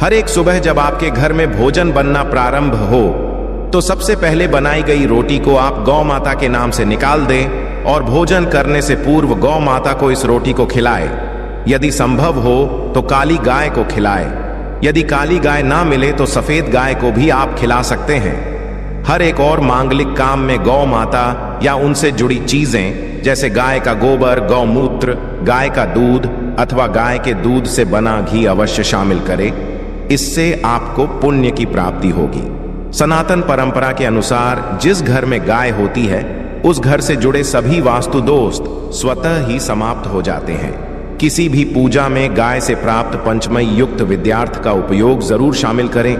हर एक सुबह जब आपके घर में भोजन बनना प्रारंभ हो तो सबसे पहले बनाई गई रोटी को आप गौ माता के नाम से निकाल दें और भोजन करने से पूर्व गौ माता को इस रोटी को खिलाएं। यदि संभव हो तो काली गाय को खिलाएं। यदि काली गाय ना मिले तो सफेद गाय को भी आप खिला सकते हैं। हर एक और मांगलिक काम में गौ माता या उनसे जुड़ी चीजें जैसे गाय का गोबर, गौमूत्र, गाय का दूध अथवा गाय के दूध से बना घी अवश्य शामिल करें। इससे आपको पुण्य की प्राप्ति होगी। सनातन परंपरा के अनुसार जिस घर में गाय होती है उस घर से जुड़े सभी वास्तु दोष स्वतः ही समाप्त हो जाते हैं। किसी भी पूजा में गाय से प्राप्त पंचमय युक्त विद्यार्थ का उपयोग जरूर शामिल करें,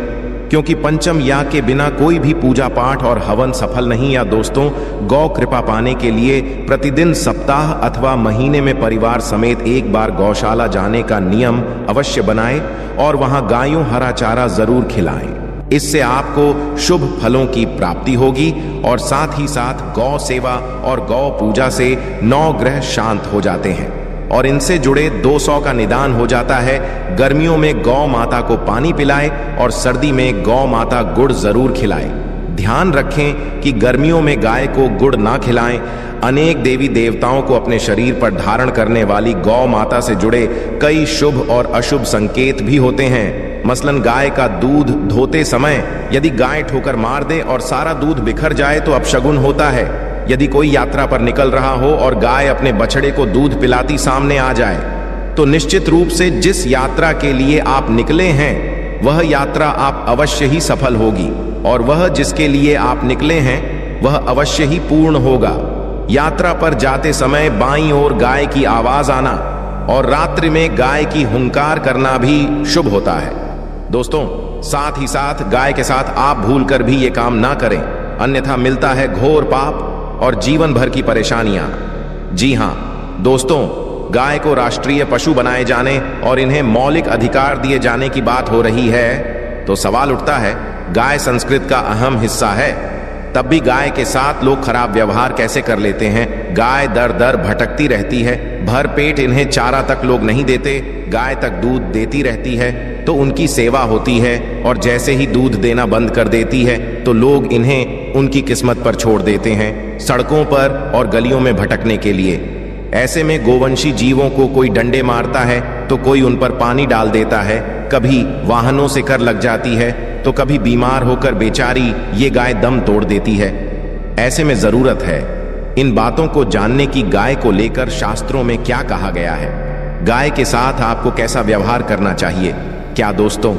क्योंकि पंचम याग के बिना कोई भी पूजा पाठ और हवन सफल नहीं। या दोस्तों, गौ कृपा पाने के लिए प्रतिदिन सप्ताह अथवा महीने में परिवार समेत एक बार गौशाला जाने का नियम अवश्य बनाएं और वहां गायों हरा चारा जरूर खिलाएं। इससे आपको शुभ फलों की प्राप्ति होगी और साथ ही साथ गौ सेवा और गौ पूजा से 9 ग्रह शांत हो जाते हैं और इनसे जुड़े 200 का निदान हो जाता है। गर्मियों में गौ माता को पानी पिलाएं और सर्दी में गौ माता गुड़ जरूर खिलाएं। ध्यान रखें कि गर्मियों में गाय को गुड़ ना खिलाएं। अनेक देवी देवताओं को अपने शरीर पर धारण करने वाली गौ माता से जुड़े कई शुभ और अशुभ संकेत भी होते हैं। मसलन गाय का दूध धोते समय यदि गाय ठोकर मार दे और सारा दूध बिखर जाए तो अपशगुन होता है। यदि कोई यात्रा पर निकल रहा हो और गाय अपने बछड़े को दूध पिलाती सामने आ जाए तो निश्चित रूप से जिस यात्रा के लिए आप निकले हैं वह यात्रा आप अवश्य ही सफल होगी और वह जिसके लिए आप निकले हैं वह अवश्य ही पूर्ण होगा। यात्रा पर जाते समय बाईं ओर गाय की आवाज आना और रात्रि में गाय की हुंकार करना भी शुभ होता है। दोस्तों, साथ ही साथ गाय के साथ आप भूलकर भी ये काम ना करें, अन्यथा मिलता है घोर पाप और जीवन भर की परेशानियां। जी हां दोस्तों, गाय को राष्ट्रीय पशु बनाए जाने और इन्हें मौलिक अधिकार दिए जाने की बात हो रही है तो सवाल उठता है, गाय संस्कृत का अहम हिस्सा है, तब भी गाय के साथ लोग खराब व्यवहार कैसे कर लेते हैं। गाय दर दर भटकती रहती है, भर पेट इन्हें चारा तक लोग नहीं देते। गाय तक दूध देती रहती है तो उनकी सेवा होती है और जैसे ही दूध देना बंद कर देती है तो लोग इन्हें उनकी किस्मत पर छोड़ देते हैं, सड़कों पर और गलियों में भटकने के लिए। ऐसे में गोवंशी जीवों को कोई डंडे मारता है तो कोई उन पर पानी डाल देता है, कभी वाहनों से कर लग जाती है तो कभी बीमार होकर बेचारी ये गाय दम तोड़ देती है। ऐसे में जरूरत है इन बातों को जानने की। गाय को लेकर शास्त्रों में क्या कहा गया है, गाय के साथ आपको कैसा व्यवहार करना चाहिए। क्या दोस्तों,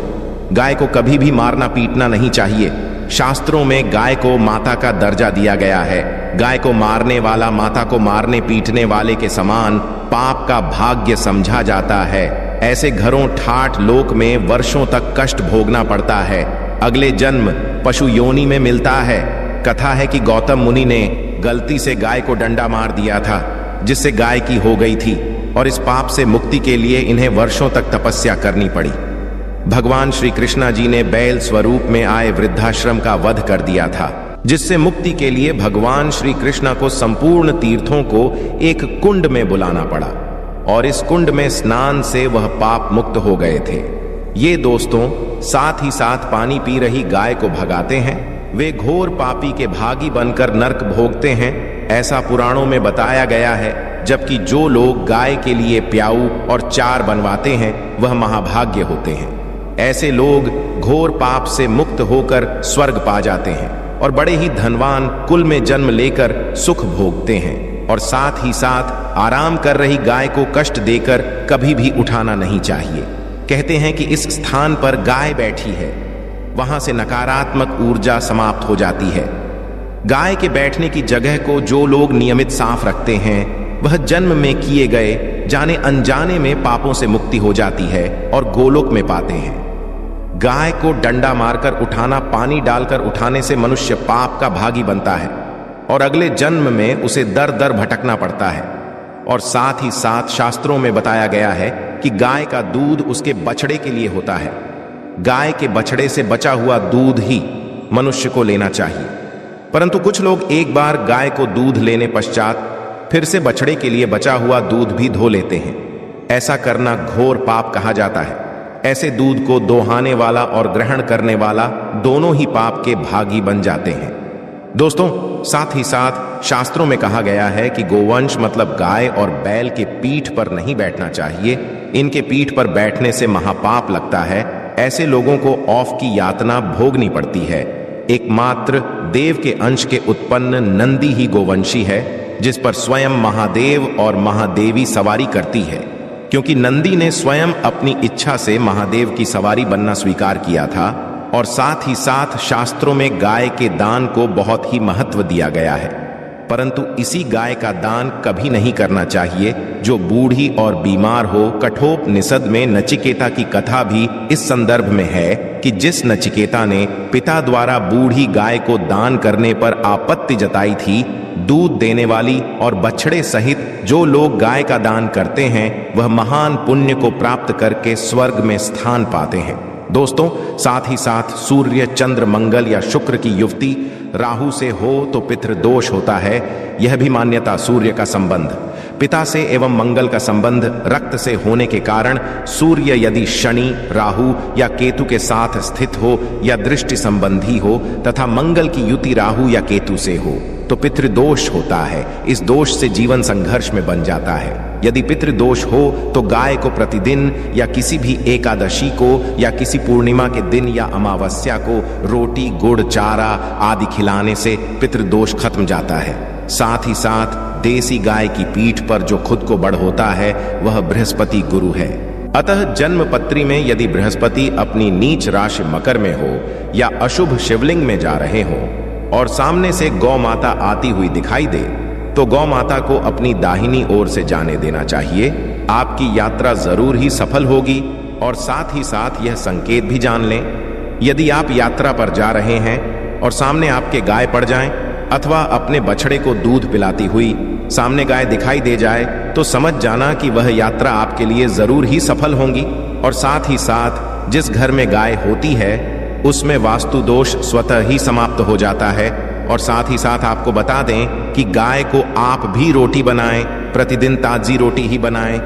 गाय को कभी भी मारना पीटना नहीं चाहिए। शास्त्रों में गाय को माता का दर्जा दिया गया है। गाय को मारने वाला माता को मारने पीटने वाले के समान पाप का भाग्य समझा जाता है। ऐसे घरों ठाठ लोक में वर्षों तक कष्ट भोगना पड़ता है, अगले जन्म पशु योनि में मिलता है। कथा है कि गौतम मुनि ने गलती से गाय को डंडा मार दिया था जिससे गाय की हो गई थी और इस पाप से मुक्ति के लिए इन्हें वर्षों तक तपस्या करनी पड़ी। भगवान श्री कृष्णा जी ने बैल स्वरूप में आए वृद्धाश्रम का वध कर दिया था, जिससे मुक्ति के लिए भगवान श्री कृष्णा को संपूर्ण तीर्थों को एक कुंड में बुलाना पड़ा और इस कुंड में स्नान से वह पाप मुक्त हो गए थे। ये दोस्तों साथ ही साथ पानी पी रही गाय को भगाते हैं। वे घोर पापी के भागी बनकर नरक भोगते हैं, ऐसा पुराणों में बताया गया है। जबकि जो लोग गाय के लिए प्याऊ और चार बनवाते हैं वह महाभाग्य होते हैं। ऐसे लोग घोर पाप से मुक्त होकर स्वर्ग पा जाते हैं और बड़े ही धनवान कुल में जन्म लेकर सुख भोगते हैं। और साथ ही साथ आराम कर रही गाय को कष्ट देकर कभी भी उठाना नहीं चाहिए। कहते हैं कि इस स्थान पर गाय बैठी है, वहां से नकारात्मक ऊर्जा समाप्त हो जाती है। गाय के बैठने की जगह को जो लोग नियमित साफ रखते हैं वह जन्म में किए गए जाने अनजाने में पापों से मुक्ति हो जाती है और गोलोक में पाते हैं। गाय को डंडा मारकर उठाना, पानी डालकर उठाने से मनुष्य पाप का भागी बनता है और अगले जन्म में उसे दर दर भटकना पड़ता है। और साथ ही साथ शास्त्रों में बताया गया है कि गाय का दूध उसके बछड़े के लिए होता है। गाय के बछड़े से बचा हुआ दूध ही मनुष्य को लेना चाहिए, परंतु कुछ लोग एक बार गाय को दूध लेने पश्चात फिर से बछड़े के लिए बचा हुआ दूध भी धो लेते हैं। ऐसा करना घोर पाप कहा जाता है। ऐसे दूध को दोहाने वाला और ग्रहण करने वाला दोनों ही पाप के भागी बन जाते हैं। दोस्तों, साथ ही साथ शास्त्रों में कहा गया है कि गोवंश मतलब गाय और बैल के पीठ पर नहीं बैठना चाहिए। इनके पीठ पर बैठने से महापाप लगता है। ऐसे लोगों को औफ की यातना भोगनी पड़ती है। एकमात्र देव के अंश के उत्पन्न नंदी ही गोवंशी है, जिस पर स्वयं महादेव और महादेवी सवारी करती है, क्योंकि नंदी ने स्वयं अपनी इच्छा से महादेव की सवारी बनना स्वीकार किया था। और साथ ही साथ शास्त्रों में गाय के दान को बहुत ही महत्व दिया गया है, परंतु इसी गाय का दान कभी नहीं करना चाहिए जो बूढ़ी और बीमार हो। कठोपनिषद में नचिकेता की कथा भी इस संदर्भ में है कि जिस नचिकेता ने पिता द्वारा बूढ़ी गाय को दान करने पर आपत्ति जताई थी, दूध देने वाली और बछड़े सहित जो लोग गाय का दान करते हैं वह महान पुण्य को प्राप्त करके स्वर्ग में स्थान पाते हैं। दोस्तों, साथ ही साथ सूर्य, चंद्र, मंगल या शुक्र की युवती राहु से हो तो पितृदोष होता है। यह भी मान्यता सूर्य का संबंध पिता से एवं मंगल का संबंध रक्त से होने के कारण सूर्य यदि शनि, राहु या केतु के साथ स्थित हो या दृष्टि संबंधी हो तथा मंगल की युति राहु या केतु से हो तो पितृदोष होता है। इस दोष से जीवन संघर्ष में बन जाता है। यदि पितृदोष हो तो गाय को प्रतिदिन या किसी भी एकादशी को या किसी पूर्णिमा के दिन या अमावस्या को रोटी, गुड़, चारा आदि खिलाने से पितृदोष खत्म जाता है। साथ ही साथ देसी गाय की पीठ पर जो खुद को बड़ होता है वह बृहस्पति गुरु है। अतः जन्म पत्री में यदि बृहस्पति अपनी नीच राशि मकर में हो या अशुभ शिवलिंग में जा रहे हो और सामने से गौ माता आती हुई दिखाई दे तो गौ माता को अपनी दाहिनी ओर से जाने देना चाहिए। आपकी यात्रा जरूर ही सफल होगी। और साथ ही साथ यह संकेत भी जान लें, यदि आप यात्रा पर जा रहे हैं और सामने आपके गाय पड़ जाएं अथवा अपने बछड़े को दूध पिलाती हुई सामने गाय दिखाई दे जाए तो समझ जाना कि वह यात्रा आपके लिए जरूर ही सफल होगी। और साथ ही साथ जिस घर में गाय होती है उसमें वास्तु दोष स्वतः ही समाप्त हो जाता है। और साथ ही साथ आपको बता दें कि गाय को आप भी रोटी बनाएं, प्रतिदिन ताजी रोटी ही बनाएं।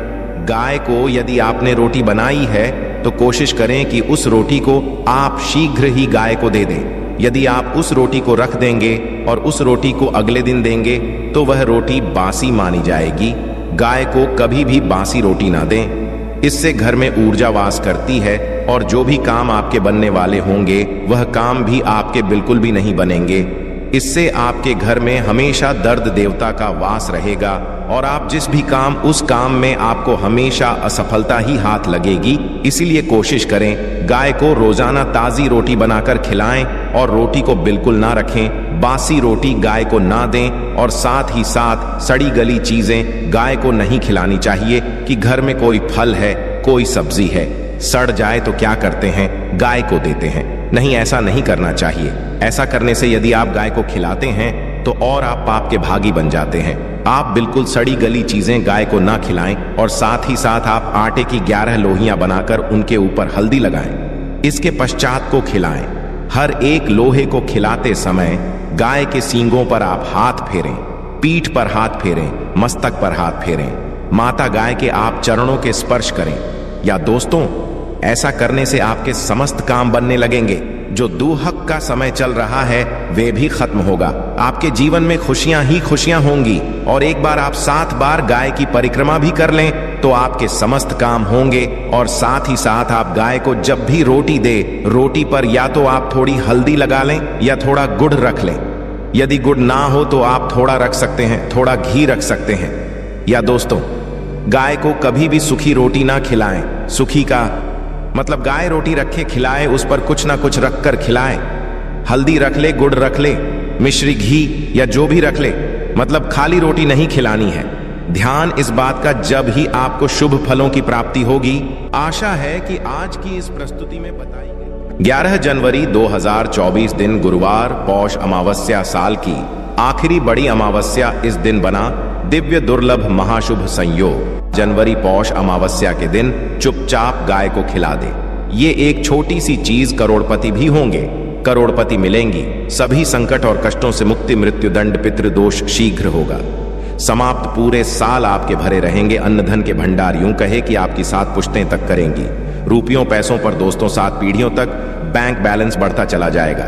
गाय को यदि आपने रोटी बनाई है तो कोशिश करें कि उस रोटी को आप शीघ्र ही गाय को दे दें। यदि आप उस रोटी को रख देंगे और उस रोटी को अगले दिन देंगे तो वह रोटी बासी मानी जाएगी। गाय को कभी भी बासी रोटी ना दें, इससे घर में ऊर्जा वास करती है और जो भी काम आपके बनने वाले होंगे वह काम भी आपके बिल्कुल भी नहीं बनेंगे। इससे आपके घर में हमेशा दर्द देवता का वास रहेगा और आप जिस भी काम उस काम में आपको हमेशा असफलता ही हाथ लगेगी। इसीलिए कोशिश करें गाय को रोजाना ताजी रोटी बनाकर खिलाएं और रोटी को बिल्कुल ना रखें। बासी रोटी गाय को ना दें और साथ ही साथ सड़ी गली चीजें गाय को नहीं खिलानी चाहिए कि घर में कोई फल है, कोई सब्जी है, सड़ जाए तो क्या करते हैं, गाय को देते हैं। नहीं, ऐसा नहीं करना चाहिए। ऐसा करने से यदि आप गाय को खिलाते हैं तो और आप पाप के भागी बन जाते हैं। आप बिल्कुल सड़ी गली चीजें गाय को ना खिलाएं और साथ ही साथ आप आटे की 11 लोहियां बनाकर उनके ऊपर हल्दी लगाएं। इसके पश्चात को खिलाएं। हर एक लोहे को खिलाते समय गाय के सींगों पर आप हाथ फेरें, पीठ पर हाथ फेरें, मस्तक पर हाथ फेरें। माता गाय के आप चरणों के स्पर्श करें। या दोस्तों, ऐसा करने से आपके समस्त काम बनने लगेंगे। जो दुहक का समय चल रहा है वे भी खत्म होगा। आपके जीवन में खुशियां ही खुशियां होंगी। और एक बार आप 7 बार गाय की परिक्रमा भी कर लें तो आपके समस्त काम होंगे। और साथ ही साथ आप गाय को जब भी रोटी दे, रोटी पर या तो आप थोड़ी हल्दी लगा लें या थोड़ा गुड़ रख लें। यदि गुड़ ना हो तो आप थोड़ा रख सकते हैं, थोड़ा घी रख सकते हैं। या दोस्तों, गाय को कभी भी सूखी रोटी ना खिलाएं। सूखी का मतलब गाय रोटी रखे खिलाए, उस पर कुछ ना कुछ रखकर खिलाए। हल्दी रख ले, गुड़ रख ले, मिश्री, घी या जो भी रख ले, मतलब खाली रोटी नहीं खिलानी है। ध्यान इस बात का जब ही आपको शुभ फलों की प्राप्ति होगी। आशा है कि आज की इस प्रस्तुति में बताई गई 11 जनवरी 2024 दिन गुरुवार, पौष अमावस्या साल की आखिरी बड़ी अमावस्या इस दिन बना। दिव्य दुर्लभ महाशुभ संयोग। जनवरी पौष अमावस्या के दिन चुपचाप गाय को खिला दे। ये एक छोटी सी चीज करोड़पति भी होंगे, करोड़पति मिलेंगी। सभी संकट और कष्टों से मुक्ति, मृत्यु दंड, पितृदोष शीघ्र होगा समाप्त। पूरे साल आपके भरे रहेंगे। अन्न धन के भंडार यूं कहे कि आपकी 7 पुश्तें तक करेंगी। रुपयों पैसों पर दोस्तों 7 पीढ़ियों तक बैंक बैलेंस बढ़ता चला जाएगा।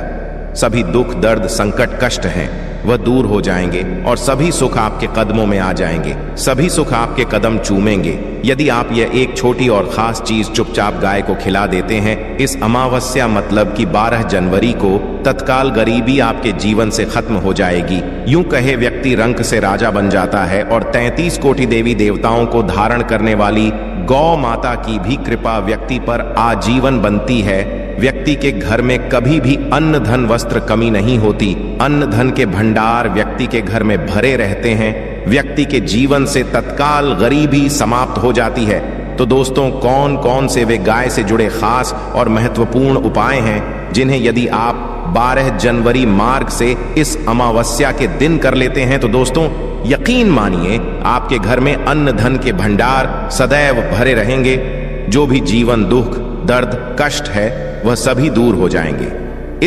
सभी दुख दर्द संकट कष्ट हैं वह दूर हो जाएंगे और सभी सुख आपके कदमों में आ जाएंगे। सभी सुख आपके कदम चूमेंगे यदि आप यह एक छोटी और खास चीज चुपचाप गाय को खिला देते हैं। इस अमावस्या मतलब कि 12 जनवरी को तत्काल गरीबी आपके जीवन से खत्म हो जाएगी। यूं कहे व्यक्ति रंक से राजा बन जाता है और 33 कोटि देवी देवताओं को धारण करने वाली गौ माता की भी कृपा व्यक्ति पर आजीवन बनती है। व्यक्ति के घर में कभी भी अन्न धन वस्त्र कमी नहीं होती। अन्न धन के भंडार व्यक्ति के घर में भरे रहते हैं। व्यक्ति के जीवन से तत्काल गरीबी समाप्त हो जाती है। तो दोस्तों, कौन कौन से वे गाय से जुड़े खास और महत्वपूर्ण उपाय हैं जिन्हें यदि आप 12 जनवरी मार्ग से इस अमावस्या के दिन कर लेते हैं तो दोस्तों यकीन मानिए आपके घर में अन्न धन के भंडार सदैव भरे रहेंगे। जो भी जीवन दुख दर्द कष्ट है वह सभी दूर हो जाएंगे।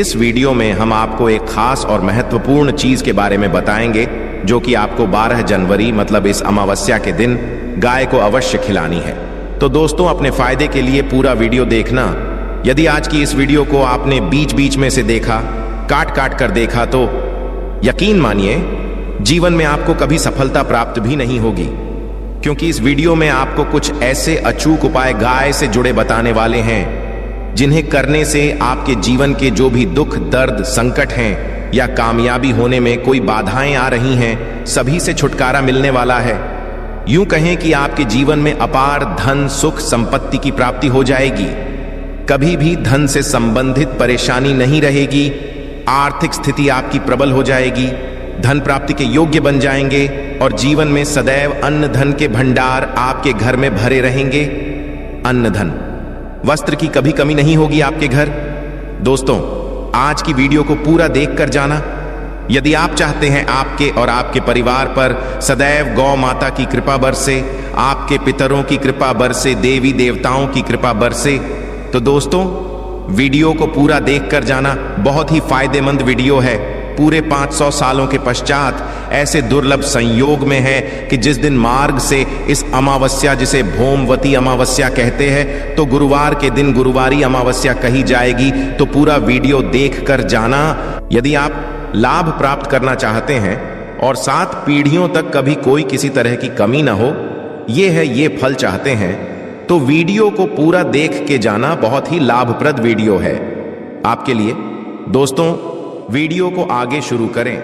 इस वीडियो में हम आपको एक खास और महत्वपूर्ण चीज के बारे में बताएंगे जो कि आपको 12 जनवरी मतलब इस अमावस्या के दिन गाय को अवश्य खिलानी है। तो दोस्तों, अपने फायदे के लिए पूरा वीडियो देखना। यदि आज की इस वीडियो को आपने बीच बीच में से देखा, काट काट कर देखा, तो यकीन मानिए जीवन में आपको कभी सफलता प्राप्त भी नहीं होगी, क्योंकि इस वीडियो में आपको कुछ ऐसे अचूक उपाय गाय से जुड़े बताने वाले हैं जिन्हें करने से आपके जीवन के जो भी दुख दर्द संकट हैं या कामयाबी होने में कोई बाधाएं आ रही हैं, सभी से छुटकारा मिलने वाला है। यूं कहें कि आपके जीवन में अपार धन सुख संपत्ति की प्राप्ति हो जाएगी। कभी भी धन से संबंधित परेशानी नहीं रहेगी। आर्थिक स्थिति आपकी प्रबल हो जाएगी। धन प्राप्ति के योग्य बन जाएंगे और जीवन में सदैव अन्न धन के भंडार आपके घर में भरे रहेंगे। अन्न धन वस्त्र की कभी कमी नहीं होगी आपके घर। दोस्तों, आज की वीडियो को पूरा देखकर जाना। यदि आप चाहते हैं आपके और आपके परिवार पर सदैव गौ माता की कृपा बरसे, आपके पितरों की कृपा बरसे, देवी देवताओं की कृपा बरसे, तो दोस्तों वीडियो को पूरा देखकर जाना। बहुत ही फायदेमंद वीडियो है। पूरे 500 सालों के पश्चात ऐसे दुर्लभ संयोग में है कि जिस दिन मार्ग से इस अमावस्या, जिसे भौमवती अमावस्या कहते हैं, तो गुरुवार के दिन गुरुवारी अमावस्या कही जाएगी। तो पूरा वीडियो देखकर जाना। यदि आप लाभ प्राप्त करना चाहते हैं और 7 पीढ़ियों तक कभी कोई किसी तरह की कमी ना हो, ये फल चाहते हैं, तो वीडियो को पूरा देख के जाना। बहुत ही लाभप्रद वीडियो है आपके लिए। दोस्तों, वीडियो को आगे शुरू करें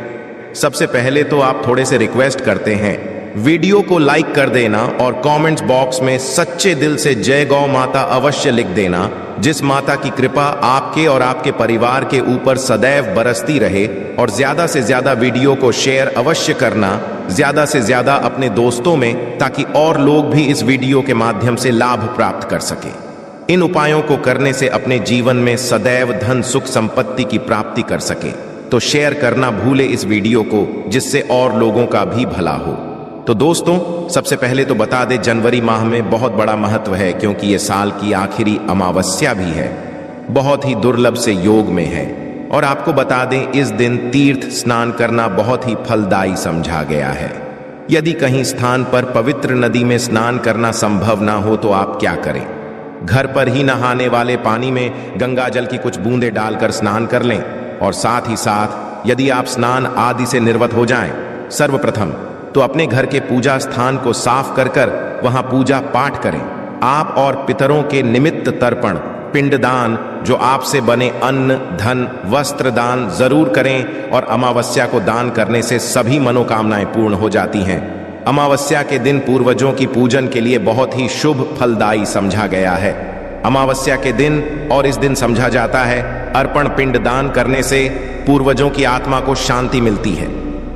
सबसे पहले तो आप थोड़े से रिक्वेस्ट करते हैं, वीडियो को लाइक कर देना और कमेंट्स बॉक्स में सच्चे दिल से जय गौ माता अवश्य लिख देना। जिस माता की कृपा आपके और आपके परिवार के ऊपर सदैव बरसती रहे। और ज्यादा से ज्यादा वीडियो को शेयर अवश्य करना, ज्यादा से ज्यादा अपने दोस्तों में, ताकि और लोग भी इस वीडियो के माध्यम से लाभ प्राप्त कर सके। इन उपायों को करने से अपने जीवन में सदैव धन सुख संपत्ति की प्राप्ति कर सके। तो शेयर करना भूले इस वीडियो को, जिससे और लोगों का भी भला हो। तो दोस्तों, सबसे पहले तो बता दें, जनवरी माह में बहुत बड़ा महत्व है, क्योंकि ये साल की आखिरी अमावस्या भी है। बहुत ही दुर्लभ से योग में है। और आपको बता दें, इस दिन तीर्थ स्नान करना बहुत ही फलदायी समझा गया है। यदि कहीं स्थान पर पवित्र नदी में स्नान करना संभव ना हो तो आप क्या करें? घर पर ही नहाने वाले पानी में गंगा जल की कुछ बूंदें डालकर स्नान कर लें। और साथ ही साथ यदि आप स्नान आदि से निर्वत हो जाएं, सर्वप्रथम तो अपने घर के पूजा स्थान को साफ कर वहां पूजा पाठ करें। आप और पितरों के निमित्त तर्पण पिंडदान, जो आपसे बने अन्न धन वस्त्र दान जरूर करें। और अमावस्या को दान करने से सभी मनोकामनाएं पूर्ण हो जाती हैं। अमावस्या के दिन पूर्वजों की पूजन के लिए बहुत ही शुभ फलदायी समझा गया है। अमावस्या के दिन और इस दिन समझा जाता है, अर्पण पिंड दान करने से पूर्वजों की आत्मा को शांति मिलती है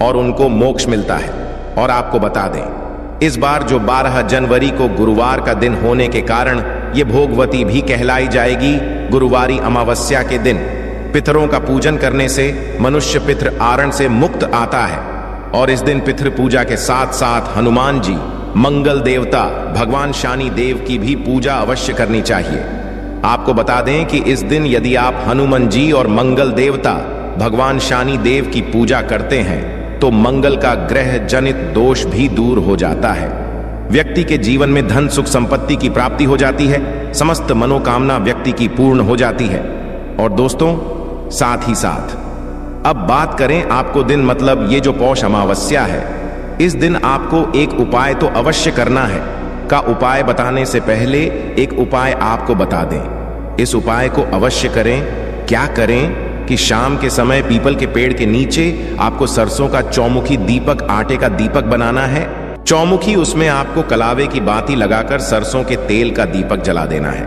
और उनको मोक्ष मिलता है। और आपको बता दें, इस बार जो 12 जनवरी को गुरुवार का दिन होने के कारण ये भोगवती भी कहलाई जाएगी। गुरुवारी अमावस्या के दिन पितरों का पूजन करने से मनुष्य पितृ आरण से मुक्त आता है। और इस दिन पितृ पूजा के साथ साथ हनुमान जी, मंगल देवता, भगवान शनि देव की भी पूजा अवश्य करनी चाहिए। आपको बता दें कि इस दिन यदि आप हनुमान जी और मंगल देवता भगवान शनि देव की पूजा करते हैं तो मंगल का ग्रह जनित दोष भी दूर हो जाता है। व्यक्ति के जीवन में धन सुख संपत्ति की प्राप्ति हो जाती है, समस्त मनोकामना व्यक्ति की पूर्ण हो जाती है। और दोस्तों, साथ ही साथ अब बात करें आपको दिन मतलब ये जो पौष अमावस्या है, इस दिन आपको एक उपाय तो अवश्य करना है। का उपाय बताने से पहले एक उपाय आपको बता दें। इस उपाय को अवश्य करें। क्या करें कि शाम के समय पीपल के पेड़ के नीचे आपको सरसों का चौमुखी दीपक, आटे का दीपक बनाना है। चौमुखी, उसमें आपको कलावे की बाती लगाकर सरसों के तेल का दीपक जला देना है।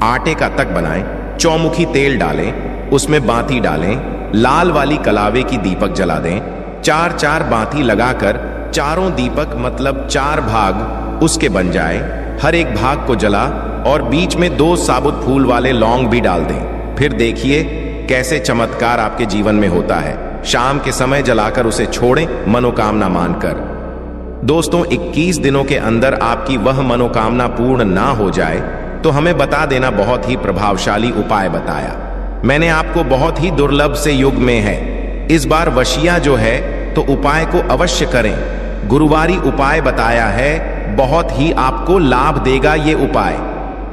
आटे का तक बनाएं, चौमुखी तेल डालें, उसमें बाती डालें, लाल वाली कलावे की दीपक जला दें। 4-4 बाती लगाकर चारों दीपक मतलब 4 भाग उसके बन जाए। हर एक भाग को जला और बीच में 2 साबुत फूल वाले लौंग भी डाल दें। फिर देखिए कैसे चमत्कार आपके जीवन में होता है। शाम के समय जलाकर उसे छोड़ें मनोकामना मानकर। दोस्तों, 21 दिनों के अंदर आपकी वह मनोकामना पूर्ण ना हो जाए तो हमें बता देना। बहुत ही प्रभावशाली उपाय बताया मैंने आपको, बहुत ही दुर्लभ से युग में है। इस बार वशिया जो है तो उपाय को अवश्य करें। गुरुवारी उपाय बताया है, बहुत ही आपको लाभ देगा ये उपाय।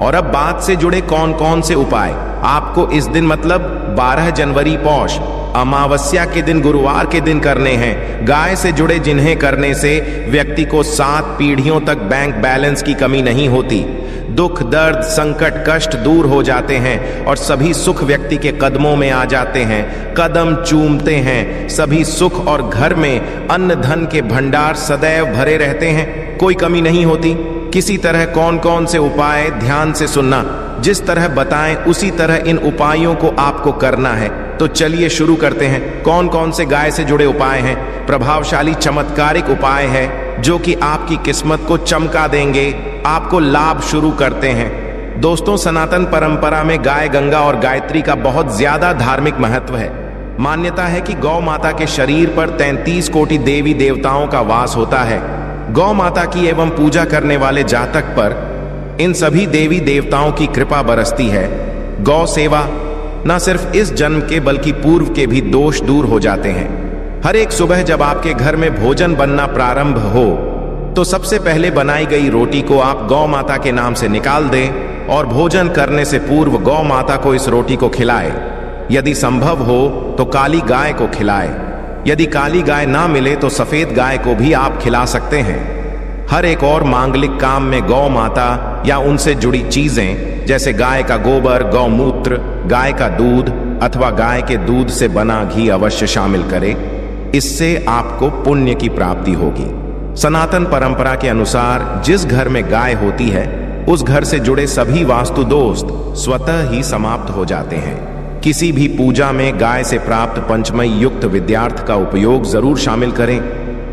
और अब बात से जुड़े कौन कौन से उपाय आपको इस दिन मतलब 12 जनवरी पौष अमावस्या के दिन, गुरुवार के दिन करने हैं। गाय से जुड़े जिन्हें करने से व्यक्ति को 7 पीढ़ियों तक बैंक बैलेंस की कमी नहीं होती। दुख दर्द संकट कष्ट दूर हो जाते हैं और सभी सुख व्यक्ति के कदमों में आ जाते हैं, कदम चूमते हैं। सभी सुख और घर में अन्न धन के भंडार सदैव भरे रहते हैं, कोई कमी नहीं होती। किसी तरह कौन कौन से उपाय ध्यान से सुनना, जिस तरह बताएं उसी तरह इन उपायों को आपको करना है। तो चलिए शुरू करते हैं। कौन कौन से गाय से जुड़े उपाय हैं? प्रभावशाली चमत्कारिक उपाय है जो कि आपकी किस्मत को चमका देंगे, आपको लाभ शुरू करते हैं। दोस्तों, सनातन परंपरा में गाय गंगा और गायत्री का बहुत ज्यादा धार्मिक महत्व है। मान्यता है कि गौ माता के शरीर पर 33 कोटि देवी देवताओं का वास होता है। गौ माता की एवं पूजा करने वाले जातक पर इन सभी देवी देवताओं की कृपा बरसती है। गौ सेवा न सिर्फ इस जन्म के बल्कि पूर्व के भी दोष दूर हो जाते हैं। हर एक सुबह जब आपके घर में भोजन बनना प्रारंभ हो तो सबसे पहले बनाई गई रोटी को आप गौ माता के नाम से निकाल दें और भोजन करने से पूर्व गौ माता को इस रोटी को खिलाएं। यदि संभव हो तो काली गाय को खिलाएं। यदि काली गाय ना मिले तो सफेद गाय को भी आप खिला सकते हैं। हर एक और मांगलिक काम में गौ माता या उनसे जुड़ी चीजें जैसे गाय का गोबर, गौमूत्र, गाय का दूध अथवा गाय के दूध से बना घी अवश्य शामिल करें। इससे आपको पुण्य की प्राप्ति होगी। सनातन परंपरा के अनुसार जिस घर में गाय होती है उस घर से जुड़े सभी वास्तु दोष स्वतः ही समाप्त हो जाते हैं। किसी भी पूजा में गाय से प्राप्त पंचमय युक्त विद्यार्थ का उपयोग जरूर शामिल करें,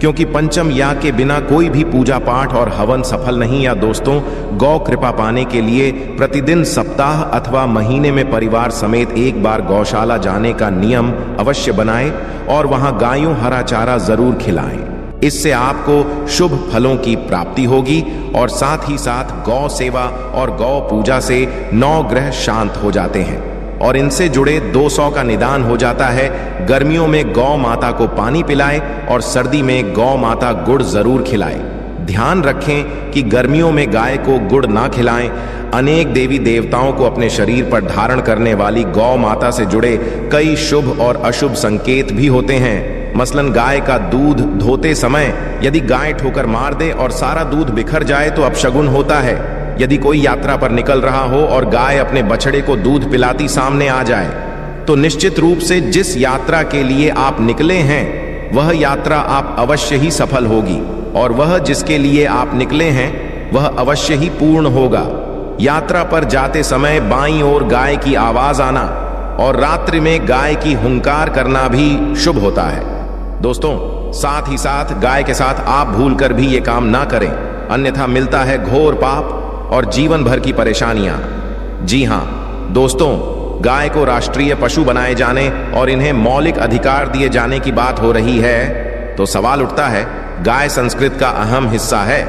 क्योंकि पंचम या के बिना कोई भी पूजा पाठ और हवन सफल नहीं। या दोस्तों, गौ कृपा पाने के लिए प्रतिदिन सप्ताह अथवा महीने में परिवार समेत एक बार गौशाला जाने का नियम अवश्य बनाएं और वहां गायों हरा चारा जरूर खिलाएं। इससे आपको शुभ फलों की प्राप्ति होगी और साथ ही साथ गौ सेवा और गौ पूजा से 9 ग्रह शांत हो जाते हैं और इनसे जुड़े 200 का निदान हो जाता है। गर्मियों में गौ माता को पानी पिलाएं और सर्दी में गौ माता गुड़ जरूर खिलाएं। ध्यान रखें कि गर्मियों में गाय को गुड़ ना खिलाएं। अनेक देवी देवताओं को अपने शरीर पर धारण करने वाली गौ माता से जुड़े कई शुभ और अशुभ संकेत भी होते हैं। मसलन गाय का दूध धोते समय यदि गाय ठोकर मार दे और सारा दूध बिखर जाए तो अपशगुन होता है। यदि कोई यात्रा पर निकल रहा हो और गाय अपने बछड़े को दूध पिलाती सामने आ जाए तो निश्चित रूप से जिस यात्रा के लिए आप निकले हैं वह यात्रा आप अवश्य ही सफल होगी और वह जिसके लिए आप निकले हैं वह अवश्य ही पूर्ण होगा। यात्रा पर जाते समय बाईं ओर गाय की आवाज आना और रात्रि में गाय की हुंकार करना भी शुभ होता है। दोस्तों, साथ ही साथ गाय के साथ आप भूलकर भी ये काम ना करें, अन्यथा मिलता है घोर पाप और जीवन भर की परेशानियां। जी हां दोस्तों, गाय को राष्ट्रीय पशु बनाए जाने और इन्हें मौलिक अधिकार दिए जाने की बात हो रही है तो सवाल उठता है, गाय संस्कृत का अहम हिस्सा है,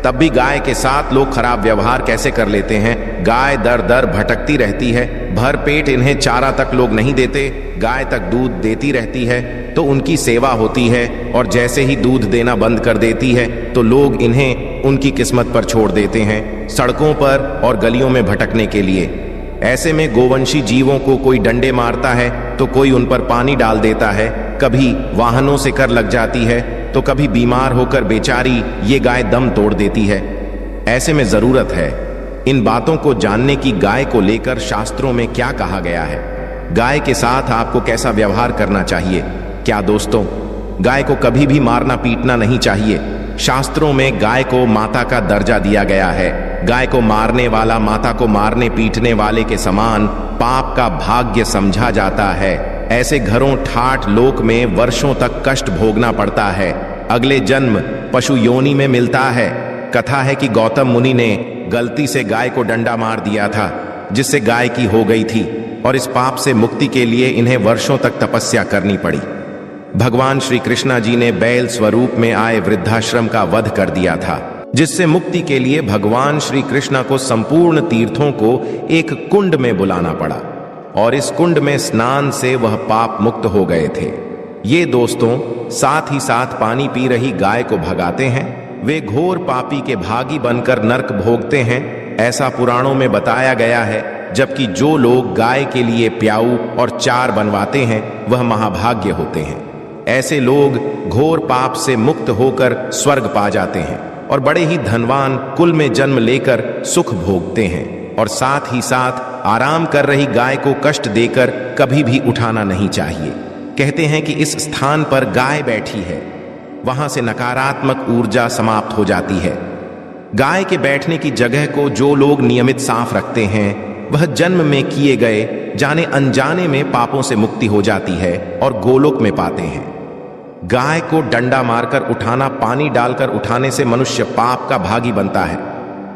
तब भी गाय के साथ लोग खराब व्यवहार कैसे कर लेते हैं? गाय दर दर भटकती रहती है, भर पेट इन्हें चारा तक लोग नहीं देते, गाय तक दूध देती रहती है तो उनकी सेवा होती है, और जैसे ही दूध देना बंद कर देती है तो लोग इन्हें उनकी किस्मत पर छोड़ देते हैं, सड़कों पर और गलियों में भटकने के लिए। ऐसे में गोवंशी जीवों को कोई डंडे मारता है तो कोई उन पर पानी डाल देता है, कभी वाहनों से कर लग जाती है तो कभी बीमार होकर बेचारी ये गाय दम तोड़ देती है। ऐसे में जरूरत है इन बातों को जानने की, गाय को लेकर शास्त्रों में क्या कहा गया है, गाय के साथ आपको कैसा व्यवहार करना चाहिए। क्या दोस्तों, गाय को कभी भी मारना पीटना नहीं चाहिए। शास्त्रों में गाय को माता का दर्जा दिया गया है। गाय को मारने वाला माता को मारने पीटने वाले के समान पाप का भाग्य समझा जाता है। ऐसे घरों ठाठ लोक में वर्षों तक कष्ट भोगना पड़ता है, अगले जन्म पशु योनि में मिलता है। कथा है कि गौतम मुनि ने गलती से गाय को डंडा मार दिया था, जिससे गाय की हो गई थी, और इस पाप से मुक्ति के लिए इन्हें वर्षों तक तपस्या करनी पड़ी। भगवान श्री कृष्णा जी ने बैल स्वरूप में आए वृद्धाश्रम का वध कर दिया था, जिससे मुक्ति के लिए भगवान श्री कृष्णा को संपूर्ण तीर्थों को एक कुंड में बुलाना पड़ा, और इस कुंड में स्नान से वह पाप मुक्त हो गए थे। ये दोस्तों साथ ही साथ पानी पी रही गाय को भगाते हैं। वे घोर पापी के भागी बनकर नरक भोगते हैं, ऐसा पुराणों में बताया गया है। जबकि जो लोग गाय के लिए प्याऊ और चार बनवाते हैं वह महाभाग्य होते हैं। ऐसे लोग घोर पाप से मुक्त होकर स्वर्ग पा जाते हैं और बड़े ही धनवान कुल में जन्म लेकर सुख भोगते हैं। और साथ ही साथ आराम कर रही गाय को कष्ट देकर कभी भी उठाना नहीं चाहिए। कहते हैं कि इस स्थान पर गाय बैठी है, वहां से नकारात्मक ऊर्जा समाप्त हो जाती है। गाय के बैठने की जगह को जो लोग नियमित साफ रखते हैं वह जन्म में किए गए जाने अनजाने में पापों से मुक्ति हो जाती है और गोलोक में पाते हैं। गाय को डंडा मारकर उठाना, पानी डालकर उठाने से मनुष्य पाप का भागी बनता है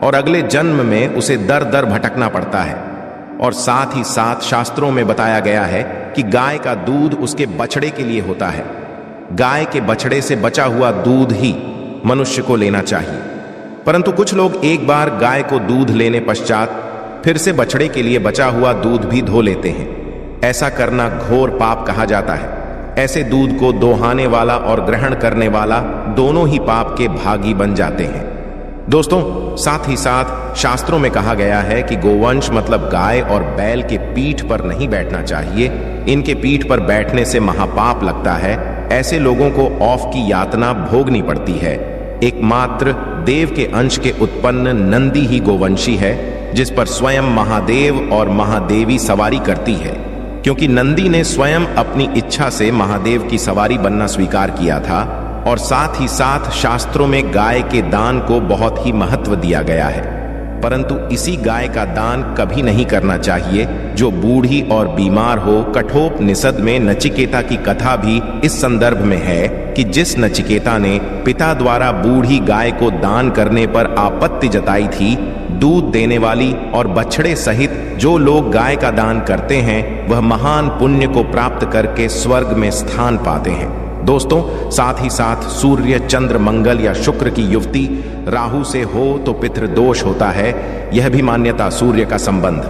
और अगले जन्म में उसे दर दर भटकना पड़ता है। और साथ ही साथ शास्त्रों में बताया गया है कि गाय का दूध उसके बछड़े के लिए होता है। गाय के बछड़े से बचा हुआ दूध ही मनुष्य को लेना चाहिए, परंतु कुछ लोग एक बार गाय को दूध लेने पश्चात फिर से बछड़े के लिए बचा हुआ दूध भी धो लेते हैं। ऐसा करना घोर पाप कहा जाता है। ऐसे दूध को दोहाने वाला और ग्रहण करने वाला दोनों ही पाप के भागी बन जाते हैं। दोस्तों साथ ही साथ शास्त्रों में कहा गया है कि गोवंश मतलब गाय और बैल के पीठ पर नहीं बैठना चाहिए। इनके पीठ पर बैठने से महापाप लगता है। ऐसे लोगों को औफ की यातना भोगनी पड़ती है। एकमात्र देव के अंश के उत्पन्न नंदी ही गोवंशी है, जिस पर स्वयं महादेव और महादेवी सवारी करती है, क्योंकि नंदी ने स्वयं अपनी इच्छा से महादेव की सवारी बनना स्वीकार किया था। और साथ ही साथ शास्त्रों में गाय के दान को बहुत ही महत्व दिया गया है, परंतु इसी गाय का दान कभी नहीं करना चाहिए जो बूढ़ी और बीमार हो। कठोपनिषद में नचिकेता की कथा भी इस संदर्भ में है कि जिस नचिकेता ने पिता द्वारा बूढ़ी गाय को दान करने पर आपत्ति जताई थी, दूध देने वाली और बछड़े सहित जो लोग गाय का दान करते हैं वह महान पुण्य को प्राप्त करके स्वर्ग में स्थान पाते हैं। दोस्तों साथ ही साथ सूर्य, चंद्र, मंगल या शुक्र की युवती राहु से हो तो पितृदोष होता है। यह भी मान्यता सूर्य का संबंध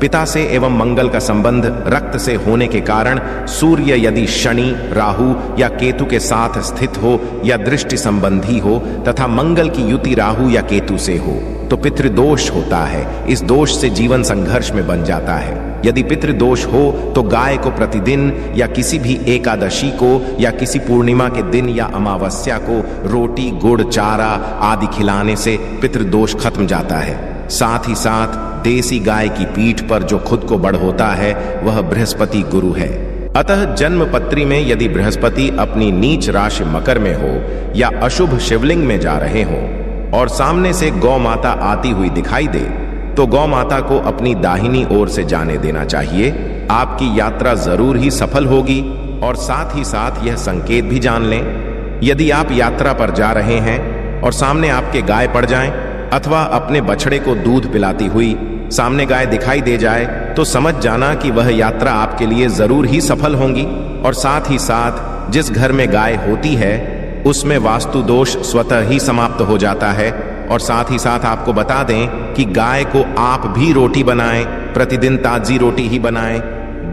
पिता से एवं मंगल का संबंध रक्त से होने के कारण सूर्य यदि शनि, राहु या केतु के साथ स्थित हो या दृष्टि संबंधी हो तथा मंगल की युति राहु या केतु से हो तो पितृदोष होता है। इस दोष से जीवन संघर्ष में बन जाता है। यदि पितृदोष हो तो गाय को प्रतिदिन या किसी भी एकादशी को या किसी पूर्णिमा के दिन या अमावस्या को रोटी, गुड़, चारा आदि खिलाने से पितृदोष खत्म जाता है। साथ ही साथ देसी गाय की पीठ पर जो खुद को बढ़ होता है वह बृहस्पति गुरु है। अतः जन्म पत्री में यदि बृहस्पति अपनी नीच राशि मकर में हो या अशुभ शिवलिंग में जा रहे हो और सामने से गौ माता आती हुई दिखाई दे तो गौ माता को अपनी दाहिनी ओर से जाने देना चाहिए। आपकी यात्रा जरूर ही सफल होगी। और साथ ही साथ यह संकेत भी जान लें, यदि आप यात्रा पर जा रहे हैं और सामने आपके गाय पड़ जाएं अथवा अपने बछड़े को दूध पिलाती हुई सामने गाय दिखाई दे जाए तो समझ जाना कि वह यात्रा आपके लिए जरूर ही सफल होगी। और साथ ही साथ जिस घर में गाय होती है उसमें वास्तु दोष स्वतः ही समाप्त हो जाता है। और साथ ही साथ आपको बता दें कि गाय को आप भी रोटी बनाएं, प्रतिदिन ताजी रोटी ही बनाएं।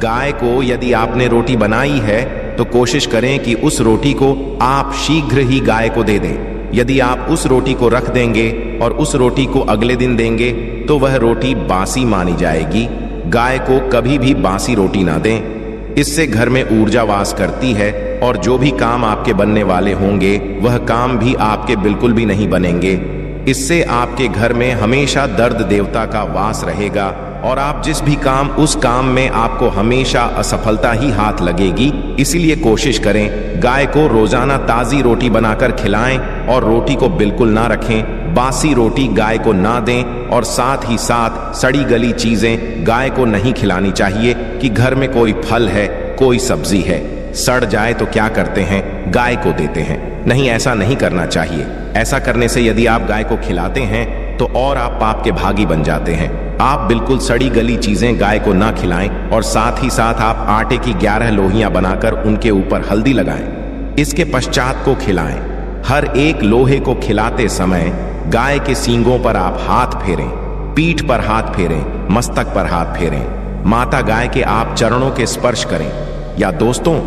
गाय को यदि आपने रोटी बनाई है तो कोशिश करें कि उस रोटी को आप शीघ्र ही गाय को दे दें। यदि आप उस रोटी को रख देंगे और उस रोटी को अगले दिन देंगे तो वह रोटी बासी मानी जाएगी। गाय को कभी भी बासी रोटी ना दें, इससे घर में ऊर्जा वास करती है और जो भी काम आपके बनने वाले होंगे वह काम भी आपके बिल्कुल भी नहीं बनेंगे। इससे आपके घर में हमेशा दर्द देवता का वास रहेगा और आप जिस भी काम उस काम में आपको हमेशा असफलता ही हाथ लगेगी। इसीलिए कोशिश करें गाय को रोजाना ताजी रोटी बनाकर खिलाएं और रोटी को बिल्कुल ना रखें। बासी रोटी गाय को ना दें और साथ ही साथ सड़ी गली चीजें गाय को नहीं खिलानी चाहिए कि घर में कोई फल है, कोई सब्जी है, सड़ जाए तो क्या करते हैं, गाय को देते हैं। नहीं, ऐसा नहीं करना चाहिए। ऐसा करने से यदि आप गाय को खिलाते हैं तो और आप पाप के भागी बन जाते हैं। आप बिल्कुल सड़ी गली चीजें गाय को ना खिलाएं और साथ ही साथ आप आटे की 11 लोहियां बनाकर उनके ऊपर हल्दी लगाएं। इसके पश्चात को खिलाएं। हर एक लोहे को खिलाते समय गाय के सींगों पर आप हाथ फेरें, पीठ पर हाथ फेरें, मस्तक पर हाथ फेरें। माता गाय के आप चरणों के स्पर्श करें। या दोस्तों,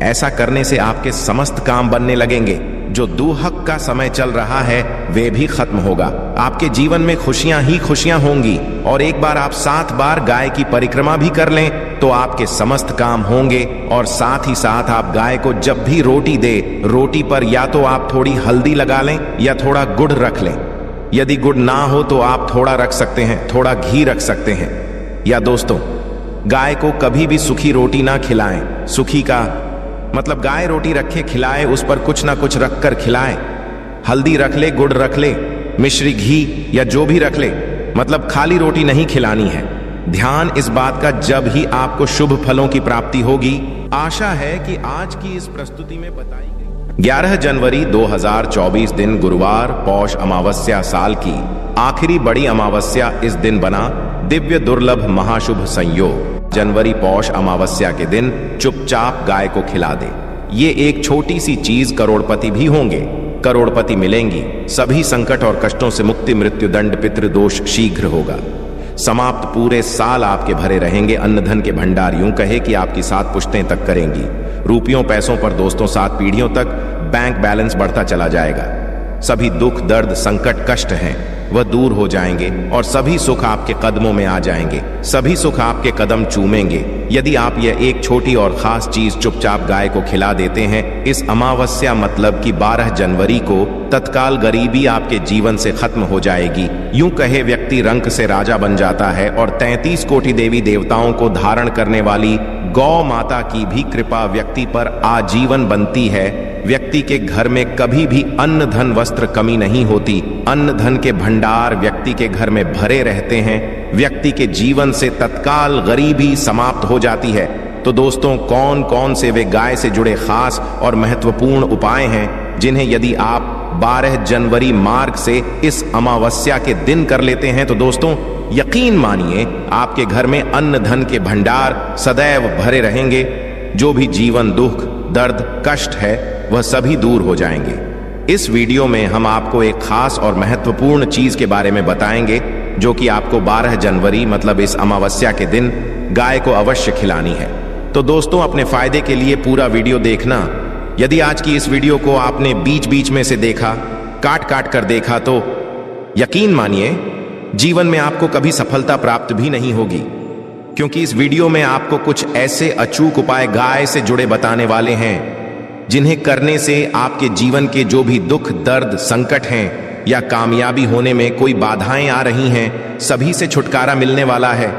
ऐसा करने से आपके समस्त काम बनने लगेंगे। जो दुहक का समय चल रहा है वे भी खत्म होगा। आपके जीवन में खुशियां ही खुशियां होंगी और एक बार आप 7 बार गाय की परिक्रमा भी कर लें तो आपके समस्त काम होंगे। और साथ ही साथ आप गाय को जब भी रोटी दे, रोटी पर या तो आप थोड़ी हल्दी लगा लें या थोड़ा गुड़ रख लें। यदि गुड़ ना हो तो आप थोड़ा रख सकते हैं, थोड़ा घी रख सकते हैं। या दोस्तों, गाय को कभी भी सूखी रोटी ना खिलाएं। सूखी का मतलब गाय रोटी रखे खिलाए, उस पर कुछ ना कुछ रखकर खिलाए। हल्दी रख ले, गुड़ रख ले, मिश्री, घी या जो भी रख ले, मतलब खाली रोटी नहीं खिलानी है। ध्यान इस बात का जब ही आपको शुभ फलों की प्राप्ति होगी। आशा है कि आज की इस प्रस्तुति में बताई गई 11 जनवरी 2024 दिन गुरुवार, पौष अमावस्या साल की आखिरी बड़ी अमावस्या इस दिन बना। दिव्य दुर्लभ महाशुभ संयोग। जनवरी पौष अमावस्या के दिन चुपचाप गाय को खिला दे। ये एक छोटी सी चीज करोड़पति भी होंगे, करोड़पति मिलेंगी। सभी संकट और कष्टों से मुक्ति, मृत्यु दंड, पितृदोष शीघ्र होगा समाप्त। पूरे साल आपके भरे रहेंगे अन्न धन के भंडार। यूं कहे कि आपकी 7 पुश्तें तक करेंगी। रुपयों पैसों पर दोस्तों 7 पीढ़ियों तक बैंक बैलेंस बढ़ता चला जाएगा। सभी दुख, दर्द, संकट, कष्ट हैं वह दूर हो जाएंगे और सभी सुख आपके कदमों में आ जाएंगे। सभी सुख आपके कदम चूमेंगे यदि आप यह एक छोटी और खास चीज चुपचाप गाय को खिला देते हैं। इस अमावस्या मतलब कि 12 जनवरी को तत्काल गरीबी आपके जीवन से खत्म हो जाएगी। यूं कहे व्यक्ति रंक से राजा बन जाता है और 33 कोटि देवी देवताओं को धारण करने वाली गौ माता की भी कृपा व्यक्ति पर आजीवन बनती है। व्यक्ति के घर में कभी भी अन्न धन वस्त्र कमी नहीं होती। अन्न धन के भंडार व्यक्ति के घर में भरे रहते हैं। व्यक्ति के जीवन से तत्काल गरीबी समाप्त हो जाती है। तो दोस्तों, कौन कौन से वे गाय से जुड़े खास और महत्वपूर्ण उपाय हैं जिन्हें यदि आप 12 जनवरी मार्ग से इस अमावस्या के दिन कर लेते हैं तो दोस्तों यकीन मानिए आपके घर में अन्न धन के भंडार सदैव भरे रहेंगे। जो भी जीवन दुख, दर्द, कष्ट है वह सभी दूर हो जाएंगे। इस वीडियो में हम आपको एक खास और महत्वपूर्ण चीज के बारे में बताएंगे जो कि आपको 12 जनवरी मतलब इस अमावस्या के दिन गाय को अवश्य खिलानी है। तो दोस्तों, अपने फायदे के लिए पूरा वीडियो देखना। यदि आज की इस वीडियो को आपने बीच बीच में से देखा, काट काट कर देखा, तो यकीन मानिए जीवन में आपको कभी सफलता प्राप्त भी नहीं होगी, क्योंकि इस वीडियो में आपको कुछ ऐसे अचूक उपाय गाय से जुड़े बताने वाले हैं जिन्हें करने से आपके जीवन के जो भी दुख, दर्द, संकट हैं या कामयाबी होने में कोई बाधाएं आ रही हैं, सभी से छुटकारा मिलने वाला है।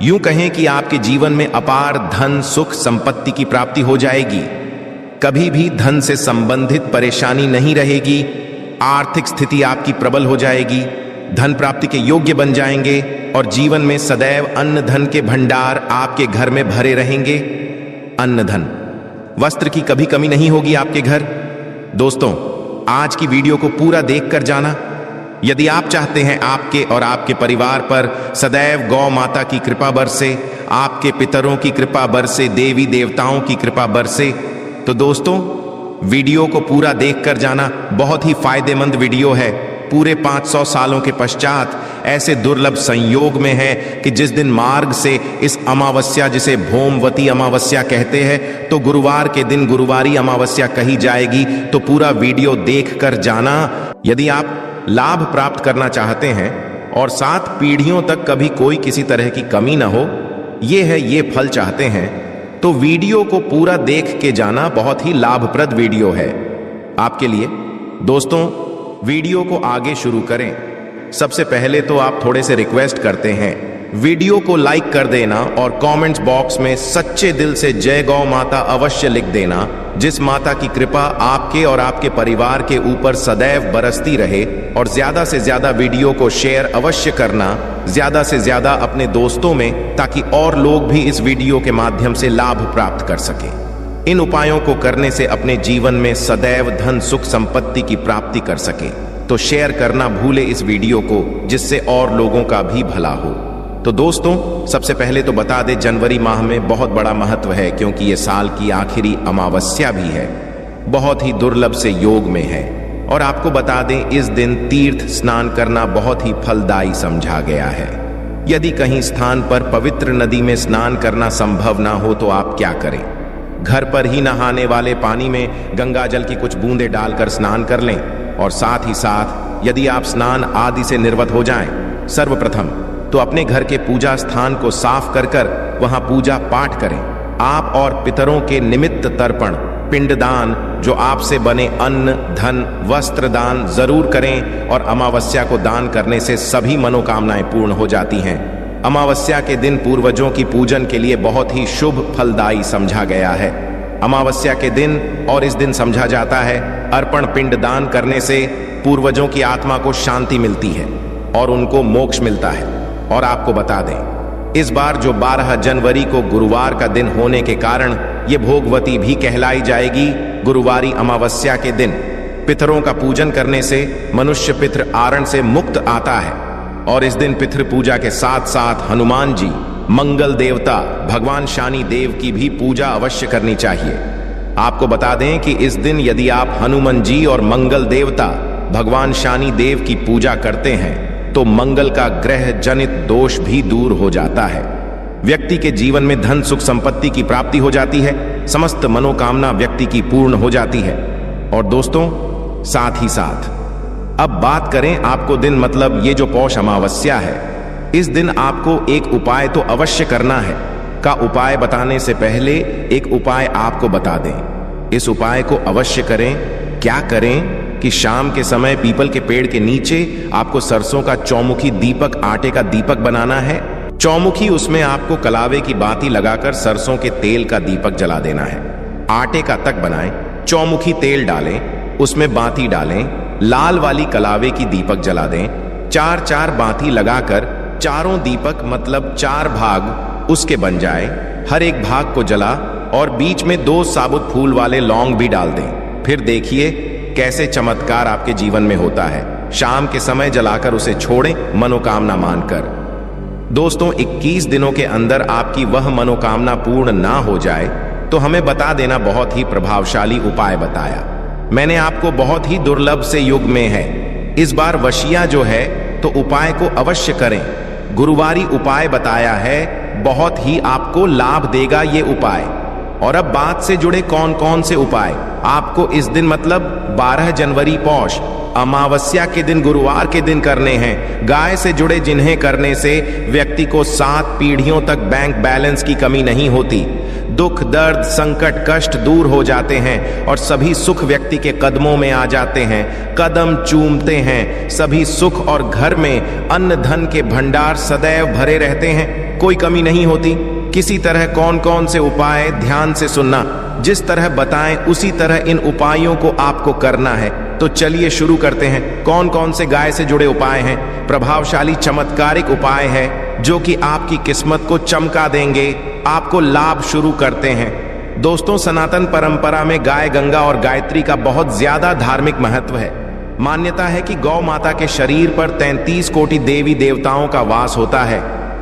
यूं कहें कि आपके जीवन में अपार धन, सुख, संपत्ति की प्राप्ति हो जाएगी। कभी भी धन से संबंधित परेशानी नहीं रहेगी। आर्थिक स्थिति आपकी प्रबल हो जाएगी। धन प्राप्ति के योग्य बन जाएंगे और जीवन में सदैव अन्न धन के भंडार आपके घर में भरे रहेंगे। अन्न धन, वस्त्र की कभी कमी नहीं होगी आपके घर। दोस्तों, आज की वीडियो को पूरा देखकर जाना। यदि आप चाहते हैं आपके और आपके परिवार पर सदैव गौ माता की कृपा बरसे, आपके पितरों की कृपा बरसे, देवी देवताओं की कृपा बरसे, तो दोस्तों वीडियो को पूरा देखकर जाना। बहुत ही फायदेमंद वीडियो है। पूरे 500 सालों के पश्चात ऐसे दुर्लभ संयोग में है कि जिस दिन मार्ग से इस अमावस्या, जिसे भौमवती अमावस्या कहते हैं, तो गुरुवार के दिन गुरुवारी अमावस्या कही जाएगी। तो पूरा वीडियो देख कर जाना। यदि आप लाभ प्राप्त करना चाहते हैं और 7 पीढ़ियों तक कभी कोई किसी तरह की कमी ना हो, ये फल चाहते हैं, तो वीडियो को पूरा देख के जाना। बहुत ही लाभप्रद वीडियो है आपके लिए। दोस्तों, वीडियो को आगे शुरू करें, सबसे पहले तो आप थोड़े से रिक्वेस्ट करते हैं, वीडियो को लाइक कर देना और कमेंट्स बॉक्स में सच्चे दिल से जय गौ माता अवश्य लिख देना, जिस माता की कृपा आपके और आपके परिवार के ऊपर सदैव बरसती रहे। और ज्यादा से ज्यादा वीडियो को शेयर अवश्य करना, ज्यादा से ज्यादा अपने दोस्तों में, ताकि और लोग भी इस वीडियो के माध्यम से लाभ प्राप्त कर सकें। इन उपायों को करने से अपने जीवन में सदैव धन सुख संपत्ति की प्राप्ति कर सके। तो शेयर करना भूले इस वीडियो को, जिससे और लोगों का भी भला हो। तो दोस्तों, सबसे पहले तो बता दें, जनवरी माह में बहुत बड़ा महत्व है, क्योंकि ये साल की आखिरी अमावस्या भी है, बहुत ही दुर्लभ से योग में है। और आपको बता दें, इस दिन तीर्थ स्नान करना बहुत ही फलदायी समझा गया है। यदि कहीं स्थान पर पवित्र नदी में स्नान करना संभव ना हो तो आप क्या करें? घर पर ही नहाने वाले पानी में गंगा जल की कुछ बूंदें डालकर स्नान कर लें। और साथ ही साथ यदि आप स्नान आदि से निर्वत हो जाएं, सर्वप्रथम तो अपने घर के पूजा स्थान को साफ कर वहां पूजा पाठ करें। आप और पितरों के निमित्त तर्पण, पिंडदान, जो आपसे बने अन्न, धन, वस्त्र दान जरूर करें। और अमावस्या को दान करने से सभी मनोकामनाएं पूर्ण हो जाती हैं। अमावस्या के दिन पूर्वजों की पूजन के लिए बहुत ही शुभ फलदायी समझा गया है। अमावस्या के दिन और इस दिन समझा जाता है, अर्पण पिंड दान करने से पूर्वजों की आत्मा को शांति मिलती है और उनको मोक्ष मिलता है। और आपको बता दें, इस बार जो 12 जनवरी को गुरुवार का दिन होने के कारण ये भोगवती भी कहलाई जाएगी। गुरुवारी अमावस्या के दिन पितरों का पूजन करने से मनुष्य पितृ आरण से मुक्त आता है। और इस दिन पितृ पूजा के साथ साथ हनुमान जी, मंगल देवता, भगवान शनि देव की भी पूजा अवश्य करनी चाहिए। आपको बता दें कि इस दिन यदि आप हनुमान जी और मंगल देवता, भगवान शनि देव की पूजा करते हैं तो मंगल का ग्रह जनित दोष भी दूर हो जाता है। व्यक्ति के जीवन में धन सुख संपत्ति की प्राप्ति हो जाती है, समस्त मनोकामना व्यक्ति की पूर्ण हो जाती है। और दोस्तों, साथ ही साथ अब बात करें आपको दिन, मतलब ये जो पौष अमावस्या है, इस दिन आपको एक उपाय तो अवश्य करना है। का उपाय बताने से पहले एक उपाय आपको बता दें। इस उपाय को अवश्य करें। क्या करें कि शाम के समय पीपल के पेड़ के नीचे आपको सरसों का चौमुखी दीपक, आटे का दीपक बनाना है। चौमुखी, उसमें आपको कलावे की बाती लगाकर सरसों के तेल का दीपक जला देना है। आटे का तक बनाएं, चौमुखी तेल डालें, उसमें बाती डालें, लाल वाली कलावे की दीपक जला दें। 4-4 बाती लगाकर चारों दीपक, मतलब 4 भाग उसके बन जाए। हर एक भाग को जला और बीच में 2 साबुत फूल वाले लौंग भी डाल दें। फिर देखिए कैसे चमत्कार आपके जीवन में होता है। शाम के समय जलाकर उसे छोड़ें, मनोकामना मानकर। दोस्तों, 21 दिनों के अंदर आपकी वह मनोकामना पूर्ण ना हो जाए तो हमें बता देना। बहुत ही प्रभावशाली उपाय बताया मैंने आपको, बहुत ही दुर्लभ से युग में है। इस बार वशिया जो है तो उपाय को अवश्य करें। गुरुवारी उपाय बताया है, बहुत ही आपको लाभ देगा ये उपाय। और अब बात से जुड़े कौन कौन से उपाय आपको इस दिन, मतलब 12 जनवरी पौष अमावस्या के दिन, गुरुवार के दिन करने हैं। गाय से जुड़े जिन्हें करने से व्यक्ति को 7 पीढ़ियों तक बैंक बैलेंस की कमी नहीं होती। दुख, दर्द, संकट, कष्ट दूर हो जाते हैं और सभी सुख व्यक्ति के कदमों में आ जाते हैं, कदम चूमते हैं। सभी सुख और घर में अन्न धन के भंडार सदैव भरे रहते हैं, कोई कमी नहीं होती। किसी तरह कौन कौन से उपाय ध्यान से सुनना, जिस तरह बताएं उसी तरह इन उपायों को आपको करना है। तो चलिए शुरू करते हैं। कौन कौन से गाय से जुड़े उपाय हैं? प्रभावशाली चमत्कारिक उपाय है जो कि आपकी किस्मत को चमका देंगे, आपको लाभ शुरू करते हैं। दोस्तों, सनातन परंपरा में गाय, गंगा और गायत्री का बहुत ज्यादा धार्मिक महत्व है। मान्यता है कि गौ माता के शरीर पर 33 कोटि देवी देवताओं का वास होता है।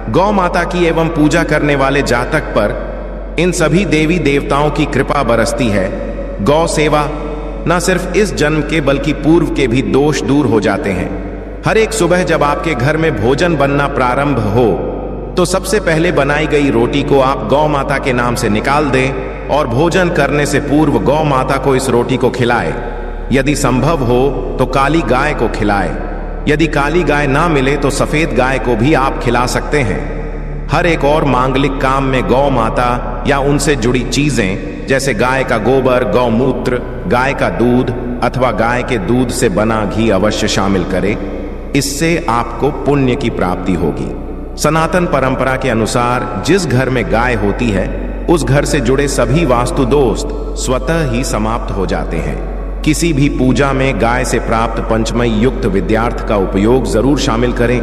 गौ माता की एवं पूजा करने वाले जातक पर इन सभी देवी देवताओं की कृपा बरसती है। गौ सेवा, न सिर्फ इस जन्म के बल्कि पूर्व के भी दोष दूर हो जाते हैं। हर एक सुबह जब आपके घर में भोजन बनना प्रारंभ हो तो सबसे पहले बनाई गई रोटी को आप गौ माता के नाम से निकाल दें और भोजन करने से पूर्व गौ माता को इस रोटी को खिलाए। यदि संभव हो तो काली गाय को खिलाए। यदि काली गाय ना मिले तो सफेद गाय को भी आप खिला सकते हैं। हर एक और मांगलिक काम में गौ माता या उनसे जुड़ी चीजें जैसे गाय का गोबर, गौमूत्र, गाय का दूध अथवा गाय के दूध से बना घी अवश्य शामिल करें। इससे आपको पुण्य की प्राप्ति होगी। सनातन परंपरा के अनुसार जिस घर में गाय होती है उस घर से जुड़े सभी वास्तु दोष स्वतः ही समाप्त हो जाते हैं। किसी भी पूजा में गाय से प्राप्त पंचमय युक्त विद्यार्थ का उपयोग जरूर शामिल करें,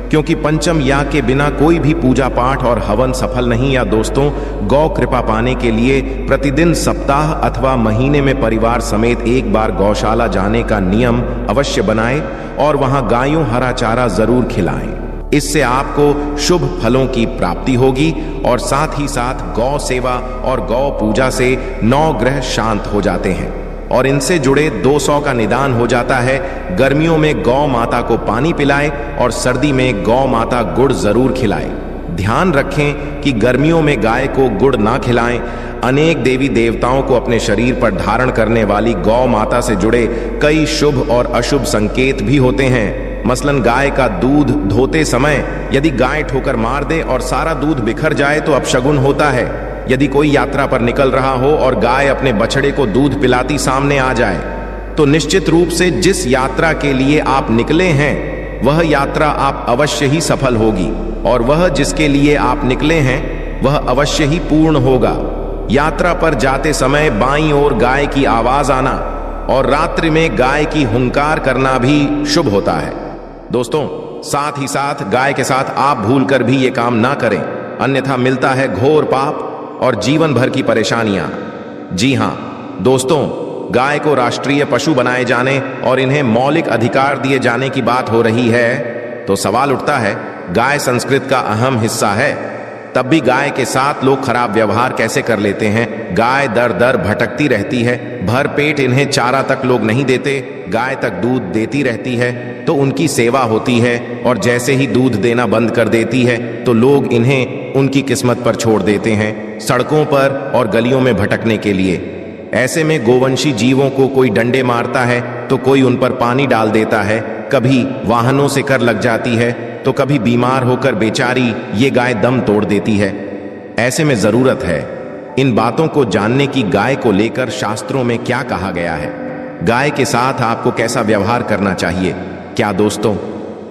क्योंकि पंचम या के बिना कोई भी पूजा पाठ और हवन सफल नहीं। या दोस्तों, गौ कृपा पाने के लिए प्रतिदिन, सप्ताह अथवा महीने में परिवार समेत एक बार गौशाला जाने का नियम अवश्य बनाएं और वहां गायों हरा चारा जरूर खिलाएं। इससे आपको शुभ फलों की प्राप्ति होगी और साथ ही साथ गौ सेवा और गौ पूजा से 9 ग्रह शांत हो जाते हैं और इनसे जुड़े 200 का निदान हो जाता है। गर्मियों में गौ माता को पानी पिलाएं और सर्दी में गौ माता गुड़ जरूर खिलाएं। ध्यान रखें कि गर्मियों में गाय को गुड़ ना खिलाएं। अनेक देवी देवताओं को अपने शरीर पर धारण करने वाली गौ माता से जुड़े कई शुभ और अशुभ संकेत भी होते हैं। मसलन गाय का दूध धोते समय यदि गाय ठोकर मार दे और सारा दूध बिखर जाए तो अपशगुन होता है। यदि कोई यात्रा पर निकल रहा हो और गाय अपने बछड़े को दूध पिलाती सामने आ जाए तो निश्चित रूप से जिस यात्रा के लिए आप निकले हैं वह यात्रा आप अवश्य ही सफल होगी और वह जिसके लिए आप निकले हैं वह अवश्य ही पूर्ण होगा। यात्रा पर जाते समय बाईं ओर गाय की आवाज आना और रात्रि में गाय की हुंकार करना भी शुभ होता है। दोस्तों, साथ ही साथ गाय के साथ आप भूलकर भी ये काम ना करें, अन्यथा मिलता है घोर पाप और जीवन भर की परेशानियां। जी हां दोस्तों, गाय को राष्ट्रीय पशु बनाए जाने और इन्हें मौलिक अधिकार दिए जाने की बात हो रही है तो सवाल उठता है, गाय संस्कृत का अहम हिस्सा है, तब भी गाय के साथ लोग खराब व्यवहार कैसे कर लेते हैं। गाय दर दर भटकती रहती है, भर पेट इन्हें चारा तक लोग नहीं देते, गाय तक दूध देती रहती है तो उनकी सेवा होती है और जैसे ही दूध देना बंद कर देती है तो लोग इन्हें उनकी किस्मत पर छोड़ देते हैं, सड़कों पर और गलियों में भटकने के लिए। ऐसे में गोवंशी जीवों को कोई डंडे मारता है तो कोई उन पर पानी डाल देता है, कभी वाहनों से कर लग जाती है तो कभी बीमार होकर बेचारी ये गाय दम तोड़ देती है। ऐसे में जरूरत है इन बातों को जानने की गाय को लेकर शास्त्रों में क्या कहा गया है, गाय के साथ आपको कैसा व्यवहार करना चाहिए। क्या दोस्तों,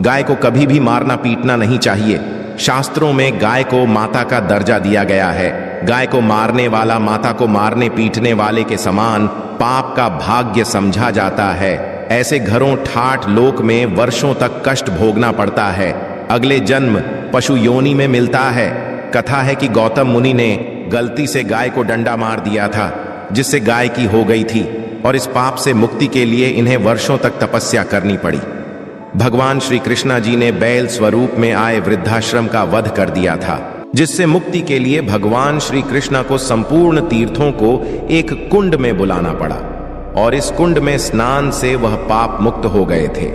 गाय को कभी भी मारना पीटना नहीं चाहिए। शास्त्रों में गाय को माता का दर्जा दिया गया है। गाय को मारने वाला माता को मारने पीटने वाले के समान पाप का भाग्य समझा जाता है। ऐसे घरों ठाठ लोक में वर्षों तक कष्ट भोगना पड़ता है, अगले जन्म पशु योनि में मिलता है। कथा है कि गौतम मुनि ने गलती से गाय को डंडा मार दिया था जिससे गाय की हो गई थी और इस पाप से मुक्ति के लिए इन्हें वर्षों तक तपस्या करनी पड़ी। भगवान श्री कृष्णा जी ने बैल स्वरूप में आए वृद्धाश्रम का वध कर दिया था, जिससे मुक्ति के लिए भगवान श्री कृष्णा को संपूर्ण तीर्थों को एक कुंड में बुलाना पड़ा और इस कुंड में स्नान से वह पाप मुक्त हो गए थे।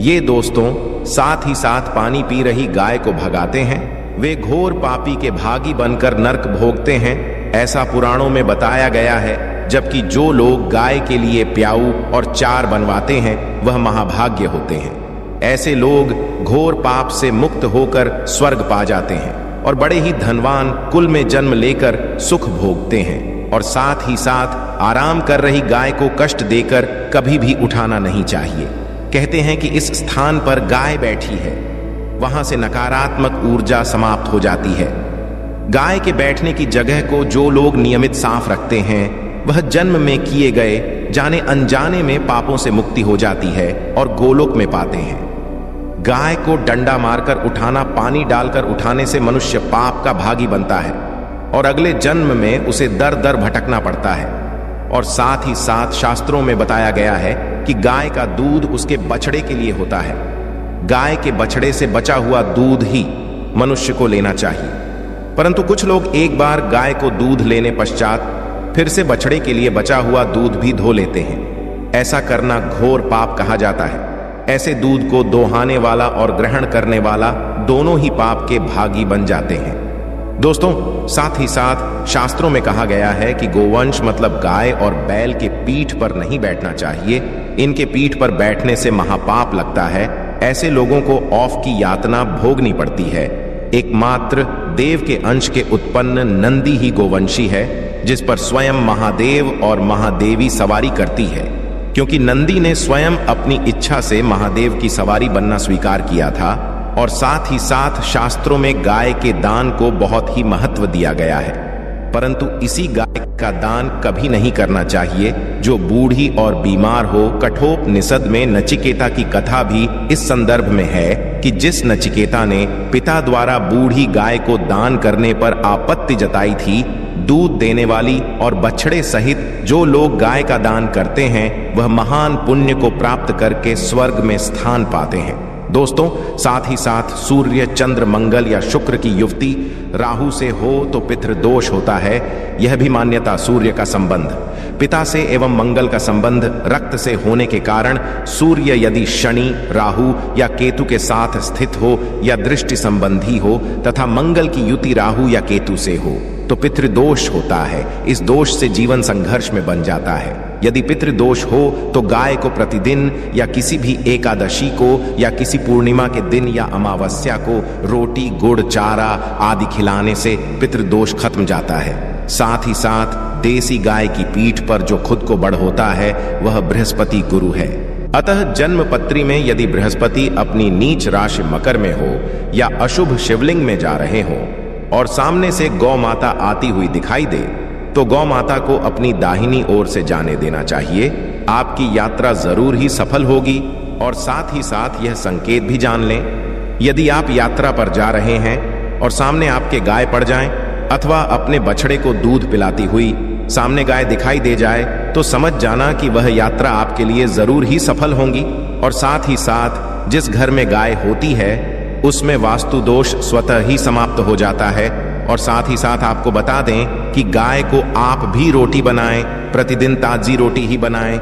ये दोस्तों साथ ही साथ पानी पी रही गाय को भगाते हैं, वे घोर पापी के भागी बनकर नरक भोगते हैं, ऐसा पुराणों में बताया गया है। जबकि जो लोग गाय के लिए प्याऊ और चार बनवाते हैं वह महाभाग्य होते हैं। ऐसे लोग घोर पाप से मुक्त होकर स्वर्ग पा जाते हैं और बड़े ही धनवान कुल में जन्म लेकर सुख भोगते हैं। और साथ ही साथ आराम कर रही गाय को कष्ट देकर कभी भी उठाना नहीं चाहिए। कहते हैं कि इस स्थान पर गाय बैठी है, वहां से नकारात्मक ऊर्जा समाप्त हो जाती है। गाय के बैठने की जगह को जो लोग नियमित साफ रखते हैं वह जन्म में किए गए जाने अनजाने में पापों से मुक्ति हो जाती है और गोलोक में पाते हैं। गाय को डंडा मारकर उठाना, पानी डालकर उठाने से मनुष्य पाप का भागी बनता है और अगले जन्म में उसे दर दर भटकना पड़ता है। और साथ ही साथ शास्त्रों में बताया गया है कि गाय का दूध उसके बछड़े के लिए होता है। गाय के बछड़े से बचा हुआ दूध ही मनुष्य को लेना चाहिए, परंतु कुछ लोग एक बार गाय को दूध लेने पश्चात फिर से बछड़े के लिए बचा हुआ दूध भी धो लेते हैं। ऐसा करना घोर पाप कहा जाता है। ऐसे दूध को दोहाने वाला और ग्रहण करने वाला दोनों ही पाप के भागी बन जाते हैं। दोस्तों, साथ ही साथ शास्त्रों में कहा गया है कि गोवंश मतलब गाय और बैल के पीठ पर नहीं बैठना चाहिए। इनके पीठ पर बैठने से महापाप लगता है। ऐसे लोगों को औफ की यातना भोगनी पड़ती है। एकमात्र देव के अंश के उत्पन्न नंदी ही गोवंशी है, जिस पर स्वयं महादेव और महादेवी सवारी करती है, क्योंकि नंदी ने स्वयं अपनी इच्छा से महादेव की सवारी बनना स्वीकार किया था। और साथ ही साथ शास्त्रों में गाय के दान को बहुत ही महत्व दिया गया है, परंतु इसी गाय का दान कभी नहीं करना चाहिए जो बूढ़ी और बीमार हो। कठोपनिषद में नचिकेता की कथा भी इस संदर्भ में है कि जिस नचिकेता ने पिता द्वारा बूढ़ी गाय को दान करने पर आपत्ति जताई थी, दूध देने वाली और बछड़े सहित जो लोग गाय का दान करते हैं वह महान पुण्य को प्राप्त करके स्वर्ग में स्थान पाते हैं। दोस्तों, साथ ही साथ सूर्य, चंद्र, मंगल या शुक्र की युवती राहु से हो तो पितृदोष होता है। यह भी मान्यता सूर्य का संबंध पिता से एवं मंगल का संबंध रक्त से होने के कारण सूर्य यदि शनि, राहु या केतु के साथ स्थित हो या दृष्टि संबंधी हो तथा मंगल की युति राहु या केतु से हो तो पितृदोष होता है। इस दोष से जीवन संघर्ष में बन जाता है। यदि पितृदोष हो तो गाय को प्रतिदिन या किसी भी एकादशी को या किसी पूर्णिमा के दिन या अमावस्या को रोटी, गुड़, चारा आदि खिलाने से पितृदोष खत्म जाता है। साथ ही साथ देसी गाय की पीठ पर जो खुद को बड़ होता है वह बृहस्पति गुरु है। अतः जन्म पत्री में यदि बृहस्पति अपनी नीच राशि मकर में हो या अशुभ शिवलिंग में जा रहे हो और सामने से गौ माता आती हुई दिखाई दे तो गौ माता को अपनी दाहिनी ओर से जाने देना चाहिए। आपकी यात्रा जरूर ही सफल होगी। और साथ ही साथ यह संकेत भी जान लें, यदि आप यात्रा पर जा रहे हैं और सामने आपके गाय पड़ जाएं अथवा अपने बछड़े को दूध पिलाती हुई सामने गाय दिखाई दे जाए तो समझ जाना कि वह यात्रा आपके लिए जरूर ही सफल होगी। और साथ ही साथ जिस घर में गाय होती है उसमें वास्तु दोष स्वतः ही समाप्त हो जाता है। और साथ ही साथ आपको बता दें कि गाय को आप भी रोटी बनाएं, प्रतिदिन ताजी रोटी ही बनाएं।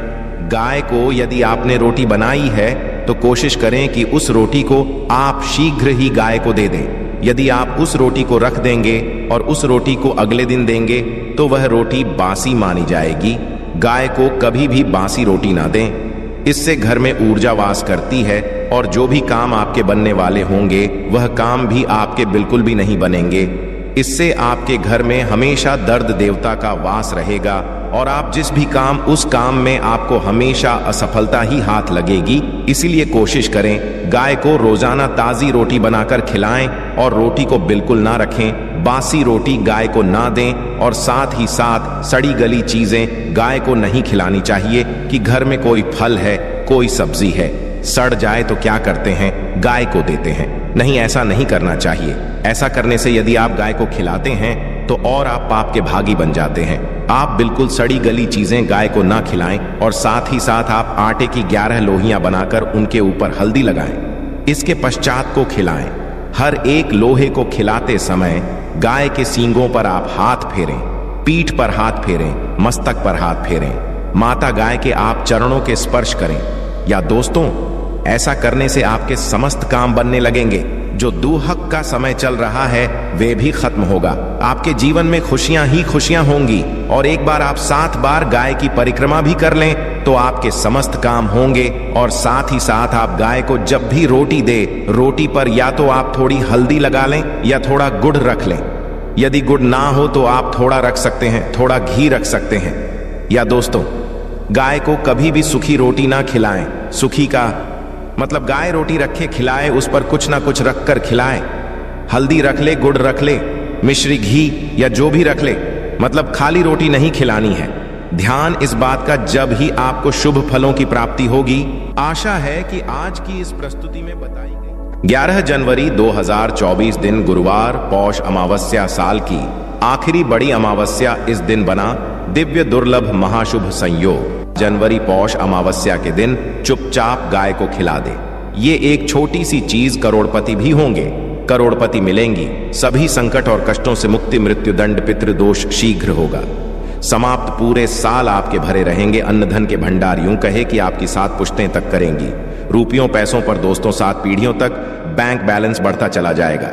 गाय को यदि आपने रोटी बनाई है तो कोशिश करें कि उस रोटी को आप शीघ्र ही गाय को दे दें। यदि आप उस रोटी को रख देंगे और उस रोटी को अगले दिन देंगे तो वह रोटी बासी मानी जाएगी। गाय को कभी भी बासी रोटी ना दें, इससे घर में ऊर्जा वास करती है और जो भी काम आपके बनने वाले होंगे वह काम भी आपके बिल्कुल भी नहीं बनेंगे। इससे आपके घर में हमेशा दर्द देवता का वास रहेगा और आप जिस भी काम उस काम में आपको हमेशा असफलता ही हाथ लगेगी। इसीलिए कोशिश करें गाय को रोजाना ताजी रोटी बनाकर खिलाएं और रोटी को बिल्कुल ना रखें। बासी रोटी गाय को ना दें और साथ ही साथ सड़ी गली चीजें गाय को नहीं खिलानी चाहिए कि घर में कोई फल है, कोई सब्जी है, सड़ जाए तो क्या करते हैं, गाय को देते हैं। नहीं, ऐसा नहीं करना चाहिए। ऐसा करने से यदि आप गाय को खिलाते हैं तो और आप पाप के भागी बन जाते हैं। आप बिल्कुल सड़ी गली चीजें गाय को ना खिलाएं और साथ ही साथ आप आटे की 11 लोहियां बनाकर उनके ऊपर हल्दी लगाएं। इसके पश्चात को खिलाएं। हर एक लोहे को खिलाते समय गाय के सींगों पर आप हाथ फेरें, पीठ पर हाथ फेरें, मस्तक पर हाथ फेरें। माता गाय के आप चरणों के स्पर्श करें। या दोस्तों, ऐसा करने से आपके समस्त काम बनने लगेंगे। जो दुहक का समय चल रहा है वे भी खत्म होगा। आपके जीवन में खुशियां ही खुशियां होंगी। और एक बार आप 7 बार गाय की परिक्रमा भी कर लें तो आपके समस्त काम होंगे। और साथ ही साथ आप गाय को जब भी रोटी दे, रोटी पर या तो आप थोड़ी हल्दी लगा लें या थोड़ा गुड़ रख लें। यदि गुड़ ना हो तो आप थोड़ा रख सकते हैं, थोड़ा घी रख सकते हैं। या दोस्तों, गाय को कभी भी सूखी रोटी ना खिलाएं। सूखी का मतलब गाय रोटी रखे खिलाए, उस पर कुछ ना कुछ रख कर खिलाए। हल्दी रख ले, गुड़ रख ले, मिश्री, घी या जो भी रख ले, मतलब खाली रोटी नहीं खिलानी है। ध्यान इस बात का जब ही आपको शुभ फलों की प्राप्ति होगी। आशा है कि आज की इस प्रस्तुति में बताई गई 11 जनवरी 2024 दिन गुरुवार, पौष अमावस्या साल की आखिरी बड़ी अमावस्या इस दिन बना। दिव्य दुर्लभ महाशुभ संयोग। जनवरी पौष अमावस्या के दिन चुपचाप गाय को खिला दे। ये एक छोटी सी चीज करोड़पति भी होंगे, करोड़पति मिलेंगी। सभी संकट और कष्टों से मुक्ति, मृत्यु दंड, पितृदोष शीघ्र होगा। समाप्त पूरे साल आपके भरे रहेंगे अन्न धन के भंडार, यूं कहे कि आपकी 7 पुश्तें तक करेंगी। रुपयों पैसों पर दोस्तों 7 पीढ़ियों तक बैंक बैलेंस बढ़ता चला जाएगा।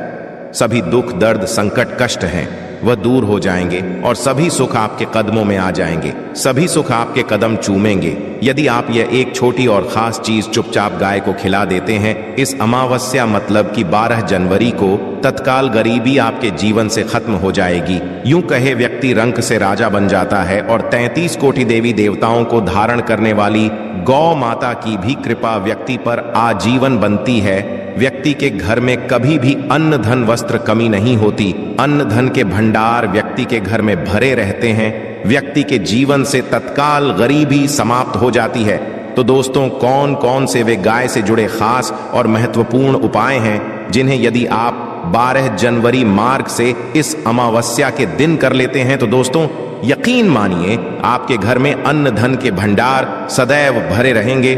सभी दुख दर्द संकट कष्ट हैं वह दूर हो जाएंगे और सभी सुख आपके कदमों में आ जाएंगे। सभी सुख आपके कदम चूमेंगे यदि आप यह एक छोटी और खास चीज चुपचाप गाय को खिला देते हैं। इस अमावस्या मतलब कि 12 जनवरी को तत्काल गरीबी आपके जीवन से खत्म हो जाएगी। यूं कहे व्यक्ति रंक से राजा बन जाता है और 33 कोटि देवी देवताओं को धारण करने वाली गौ माता की भी कृपा व्यक्ति पर आजीवन बनती है। व्यक्ति के घर में कभी भी अन्न धन वस्त्र कमी नहीं होती। अन्न धन के भंडार व्यक्ति के घर में भरे रहते हैं। व्यक्ति के जीवन से तत्काल गरीबी समाप्त हो जाती है। तो दोस्तों, कौन कौन से वे गाय से जुड़े खास और महत्वपूर्ण उपाय हैं जिन्हें यदि आप 12 जनवरी मार्ग से इस अमावस्या के दिन कर लेते हैं तो दोस्तों यकीन मानिए आपके घर में अन्न धन के भंडार सदैव भरे रहेंगे।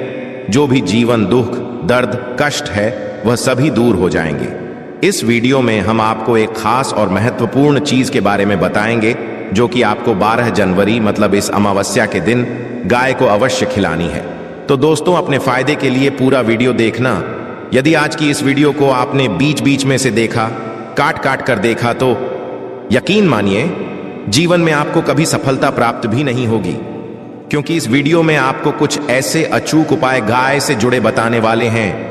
जो भी जीवन दुख दर्द कष्ट है वह सभी दूर हो जाएंगे। इस वीडियो में हम आपको एक खास और महत्वपूर्ण चीज के बारे में बताएंगे जो कि आपको 12 जनवरी मतलब इस अमावस्या के दिन गाय को अवश्य खिलानी है। तो दोस्तों, अपने फायदे के लिए पूरा वीडियो देखना। यदि आज की इस वीडियो को आपने बीच बीच में से देखा, काट काट कर देखा, तो यकीन मानिए जीवन में आपको कभी सफलता प्राप्त भी नहीं होगी, क्योंकि इस वीडियो में आपको कुछ ऐसे अचूक उपाय गाय से जुड़े बताने वाले हैं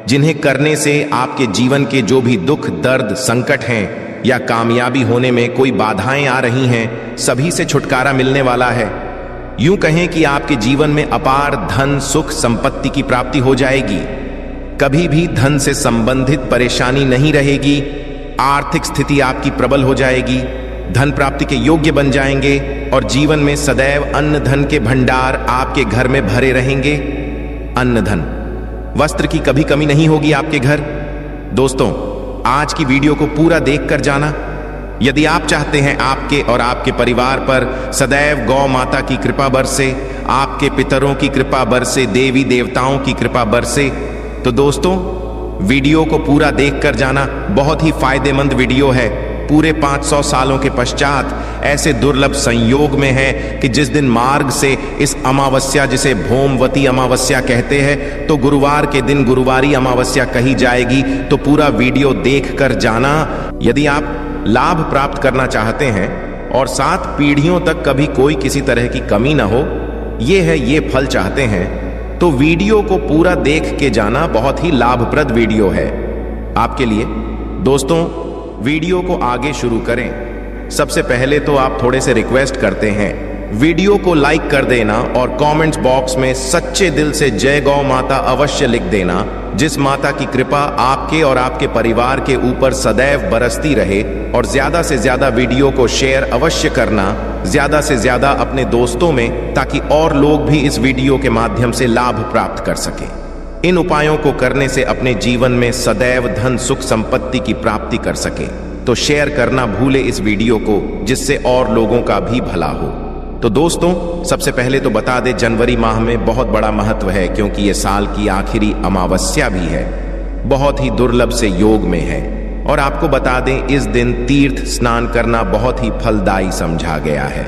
जिन्हें करने से आपके जीवन के जो भी दुख दर्द संकट हैं या कामयाबी होने में कोई बाधाएं आ रही हैं, सभी से छुटकारा मिलने वाला है। यूं कहें कि आपके जीवन में अपार धन सुख संपत्ति की प्राप्ति हो जाएगी। कभी भी धन से संबंधित परेशानी नहीं रहेगी। आर्थिक स्थिति आपकी प्रबल हो जाएगी। धन प्राप्ति के योग्य बन जाएंगे और जीवन में सदैव अन्न धन के भंडार आपके घर में भरे रहेंगे। अन्न धन वस्त्र की कभी कमी नहीं होगी आपके घर। दोस्तों, आज की वीडियो को पूरा देखकर जाना। यदि आप चाहते हैं आपके और आपके परिवार पर सदैव गौ माता की कृपा बरसे, आपके पितरों की कृपा बरसे, देवी देवताओं की कृपा बरसे, तो दोस्तों वीडियो को पूरा देखकर जाना। बहुत ही फायदेमंद वीडियो है। पूरे 500 सालों के पश्चात ऐसे दुर्लभ संयोग में है कि जिस दिन मार्ग से इस अमावस्या, जिसे भौमवती अमावस्या कहते हैं, तो गुरुवार के दिन गुरुवारी अमावस्या कही जाएगी। तो पूरा वीडियो देखकर जाना। यदि आप लाभ प्राप्त करना चाहते हैं और 7 पीढ़ियों तक कभी कोई किसी तरह की कमी ना हो, ये फल चाहते हैं, तो वीडियो को पूरा देख के जाना। बहुत ही लाभप्रद वीडियो है आपके लिए। दोस्तों, वीडियो को आगे शुरू करें। सबसे पहले तो आप थोड़े से रिक्वेस्ट करते हैं, वीडियो को लाइक कर देना और कमेंट्स बॉक्स में सच्चे दिल से जय गौ माता अवश्य लिख देना, जिस माता की कृपा आपके और आपके परिवार के ऊपर सदैव बरसती रहे। और ज्यादा से ज्यादा वीडियो को शेयर अवश्य करना, ज्यादा से ज्यादा अपने दोस्तों में, ताकि और लोग भी इस वीडियो के माध्यम से लाभ प्राप्त कर सकें। इन उपायों को करने से अपने जीवन में सदैव धन सुख संपत्ति की प्राप्ति कर सके। तो शेयर करना भूले इस वीडियो को, जिससे और लोगों का भी भला हो। तो दोस्तों, सबसे पहले तो बता दें, जनवरी माह में बहुत बड़ा महत्व है, क्योंकि ये साल की आखिरी अमावस्या भी है। बहुत ही दुर्लभ से योग में है। और आपको बता दें, इस दिन तीर्थ स्नान करना बहुत ही फलदायी समझा गया है।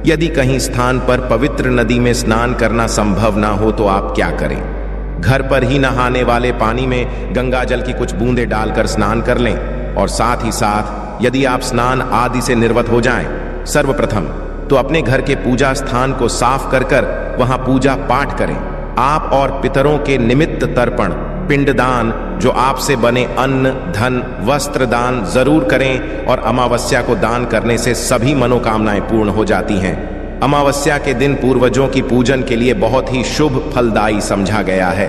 यदि कहीं स्थान पर पवित्र नदी में स्नान करना संभव ना हो तो आप क्या करें? घर पर ही नहाने वाले पानी में गंगा जल की कुछ बूंदें डालकर स्नान कर लें। और साथ ही साथ यदि आप स्नान आदि से निर्वत हो जाएं, सर्वप्रथम तो अपने घर के पूजा स्थान को साफ कर वहां पूजा पाठ करें। आप और पितरों के निमित्त तर्पण पिंडदान, जो आपसे बने अन्न धन वस्त्र दान जरूर करें। और अमावस्या को दान करने से सभी मनोकामनाएं पूर्ण हो जाती हैं। अमावस्या के दिन पूर्वजों की पूजन के लिए बहुत ही शुभ फलदायी समझा गया है।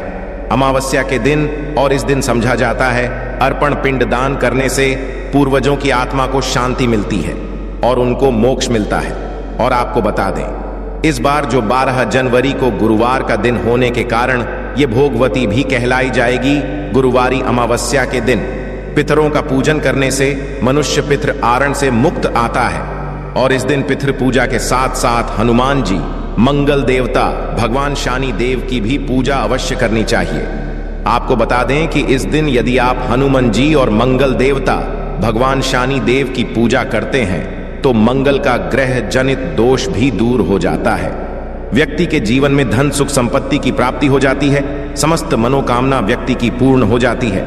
अमावस्या के दिन और इस दिन समझा जाता है, अर्पण पिंड दान करने से पूर्वजों की आत्मा को शांति मिलती है और उनको मोक्ष मिलता है। और आपको बता दें, इस बार जो 12 जनवरी को गुरुवार का दिन होने के कारण ये भोगवती भी कहलाई जाएगी। गुरुवारी अमावस्या के दिन पितरों का पूजन करने से मनुष्य पितृ आरण से मुक्त आता है। और इस दिन पितृ पूजा के साथ साथ हनुमान जी, मंगल देवता, भगवान शनि देव की भी पूजा अवश्य करनी चाहिए। आपको बता दें कि इस दिन यदि आप हनुमान जी और मंगल देवता, भगवान शनि देव की पूजा करते हैं तो मंगल का ग्रह जनित दोष भी दूर हो जाता है। व्यक्ति के जीवन में धन सुख संपत्ति की प्राप्ति हो जाती है, समस्त मनोकामना व्यक्ति की पूर्ण हो जाती है।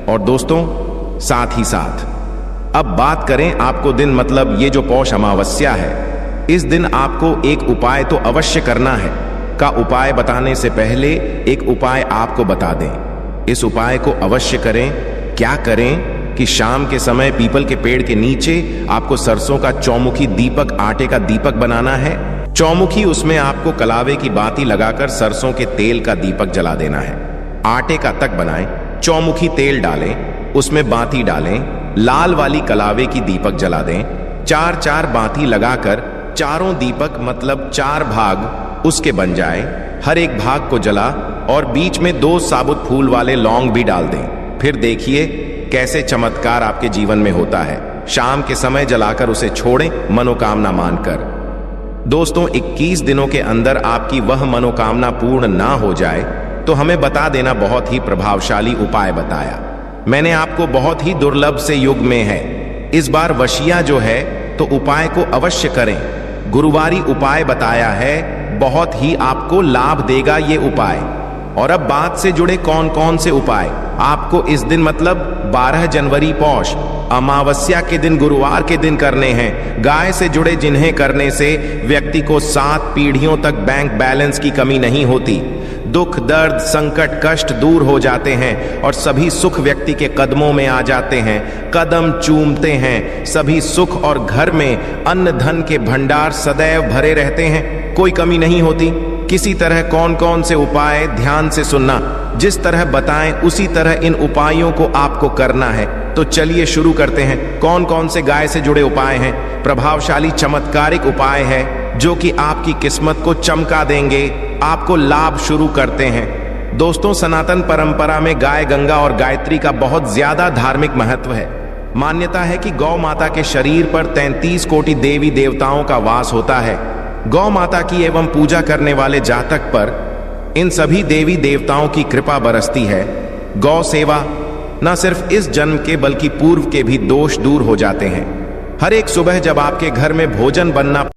और दोस्तों, साथ ही साथ अब बात करें आपको दिन मतलब ये जो पौष अमावस्या है, इस दिन आपको एक उपाय तो अवश्य करना है। का उपाय बताने से पहले एक उपाय आपको बता दें। इस उपाय को अवश्य करें। क्या करें कि शाम के समय पीपल के पेड़ के नीचे आपको सरसों का चौमुखी दीपक, आटे का दीपक बनाना है। चौमुखी, उसमें आपको कलावे की बाती लगाकर सरसों के तेल का दीपक जला देना है। आटे का तक बनाएं, चौमुखी तेल डालें, उसमें बाती डालें, लाल वाली कलावे की दीपक जला दें। 4-4 बाती लगाकर चारों दीपक मतलब 4 भाग उसके बन जाए। हर एक भाग को जला और बीच में 2 साबुत फूल वाले लौंग भी डाल दें। फिर देखिए कैसे चमत्कार आपके जीवन में होता है। शाम के समय जलाकर उसे छोड़ें मनोकामना मानकर। दोस्तों, 21 दिनों के अंदर आपकी वह मनोकामना पूर्ण ना हो जाए तो हमें बता देना। बहुत ही प्रभावशाली उपाय बताया मैंने आपको, बहुत ही दुर्लभ से युग में है। इस बार वशिया जो है तो उपाय को अवश्य करें। गुरुवारी उपाय बताया है, बहुत ही आपको लाभ देगा ये उपाय। और अब बात से जुड़े कौन कौन से उपाय आपको इस दिन मतलब 12 जनवरी पौष अमावस्या के दिन, गुरुवार के दिन करने हैं। गाय से जुड़े जिन्हें करने से व्यक्ति को 7 पीढ़ियों तक बैंक बैलेंस की कमी नहीं होती। दुख दर्द संकट कष्ट दूर हो जाते हैं और सभी सुख व्यक्ति के कदमों में आ जाते हैं, कदम चूमते हैं। सभी सुख और घर में अन्न धन के भंडार सदैव भरे रहते हैं, कोई कमी नहीं होती। किसी तरह कौन कौन से उपाय ध्यान से सुनना, जिस तरह बताएं उसी तरह इन उपायों को आपको करना है। तो चलिए शुरू करते हैं। कौन कौन से गाय से जुड़े उपाय हैं? प्रभावशाली चमत्कारिक उपाय है जो कि आपकी किस्मत को चमका देंगे, आपको लाभ शुरू करते हैं। दोस्तों, सनातन परंपरा में गाय गंगा और गायत्री का बहुत ज्यादा धार्मिक महत्व है। मान्यता है कि गौ माता के शरीर पर 33 कोटि देवी देवताओं का वास होता है। गौ माता की एवं पूजा करने वाले जातक पर इन सभी देवी देवताओं की कृपा बरसती है। गौ सेवा न सिर्फ इस जन्म के बल्कि पूर्व के भी दोष दूर हो जाते हैं। हर एक सुबह जब आपके घर में भोजन बनना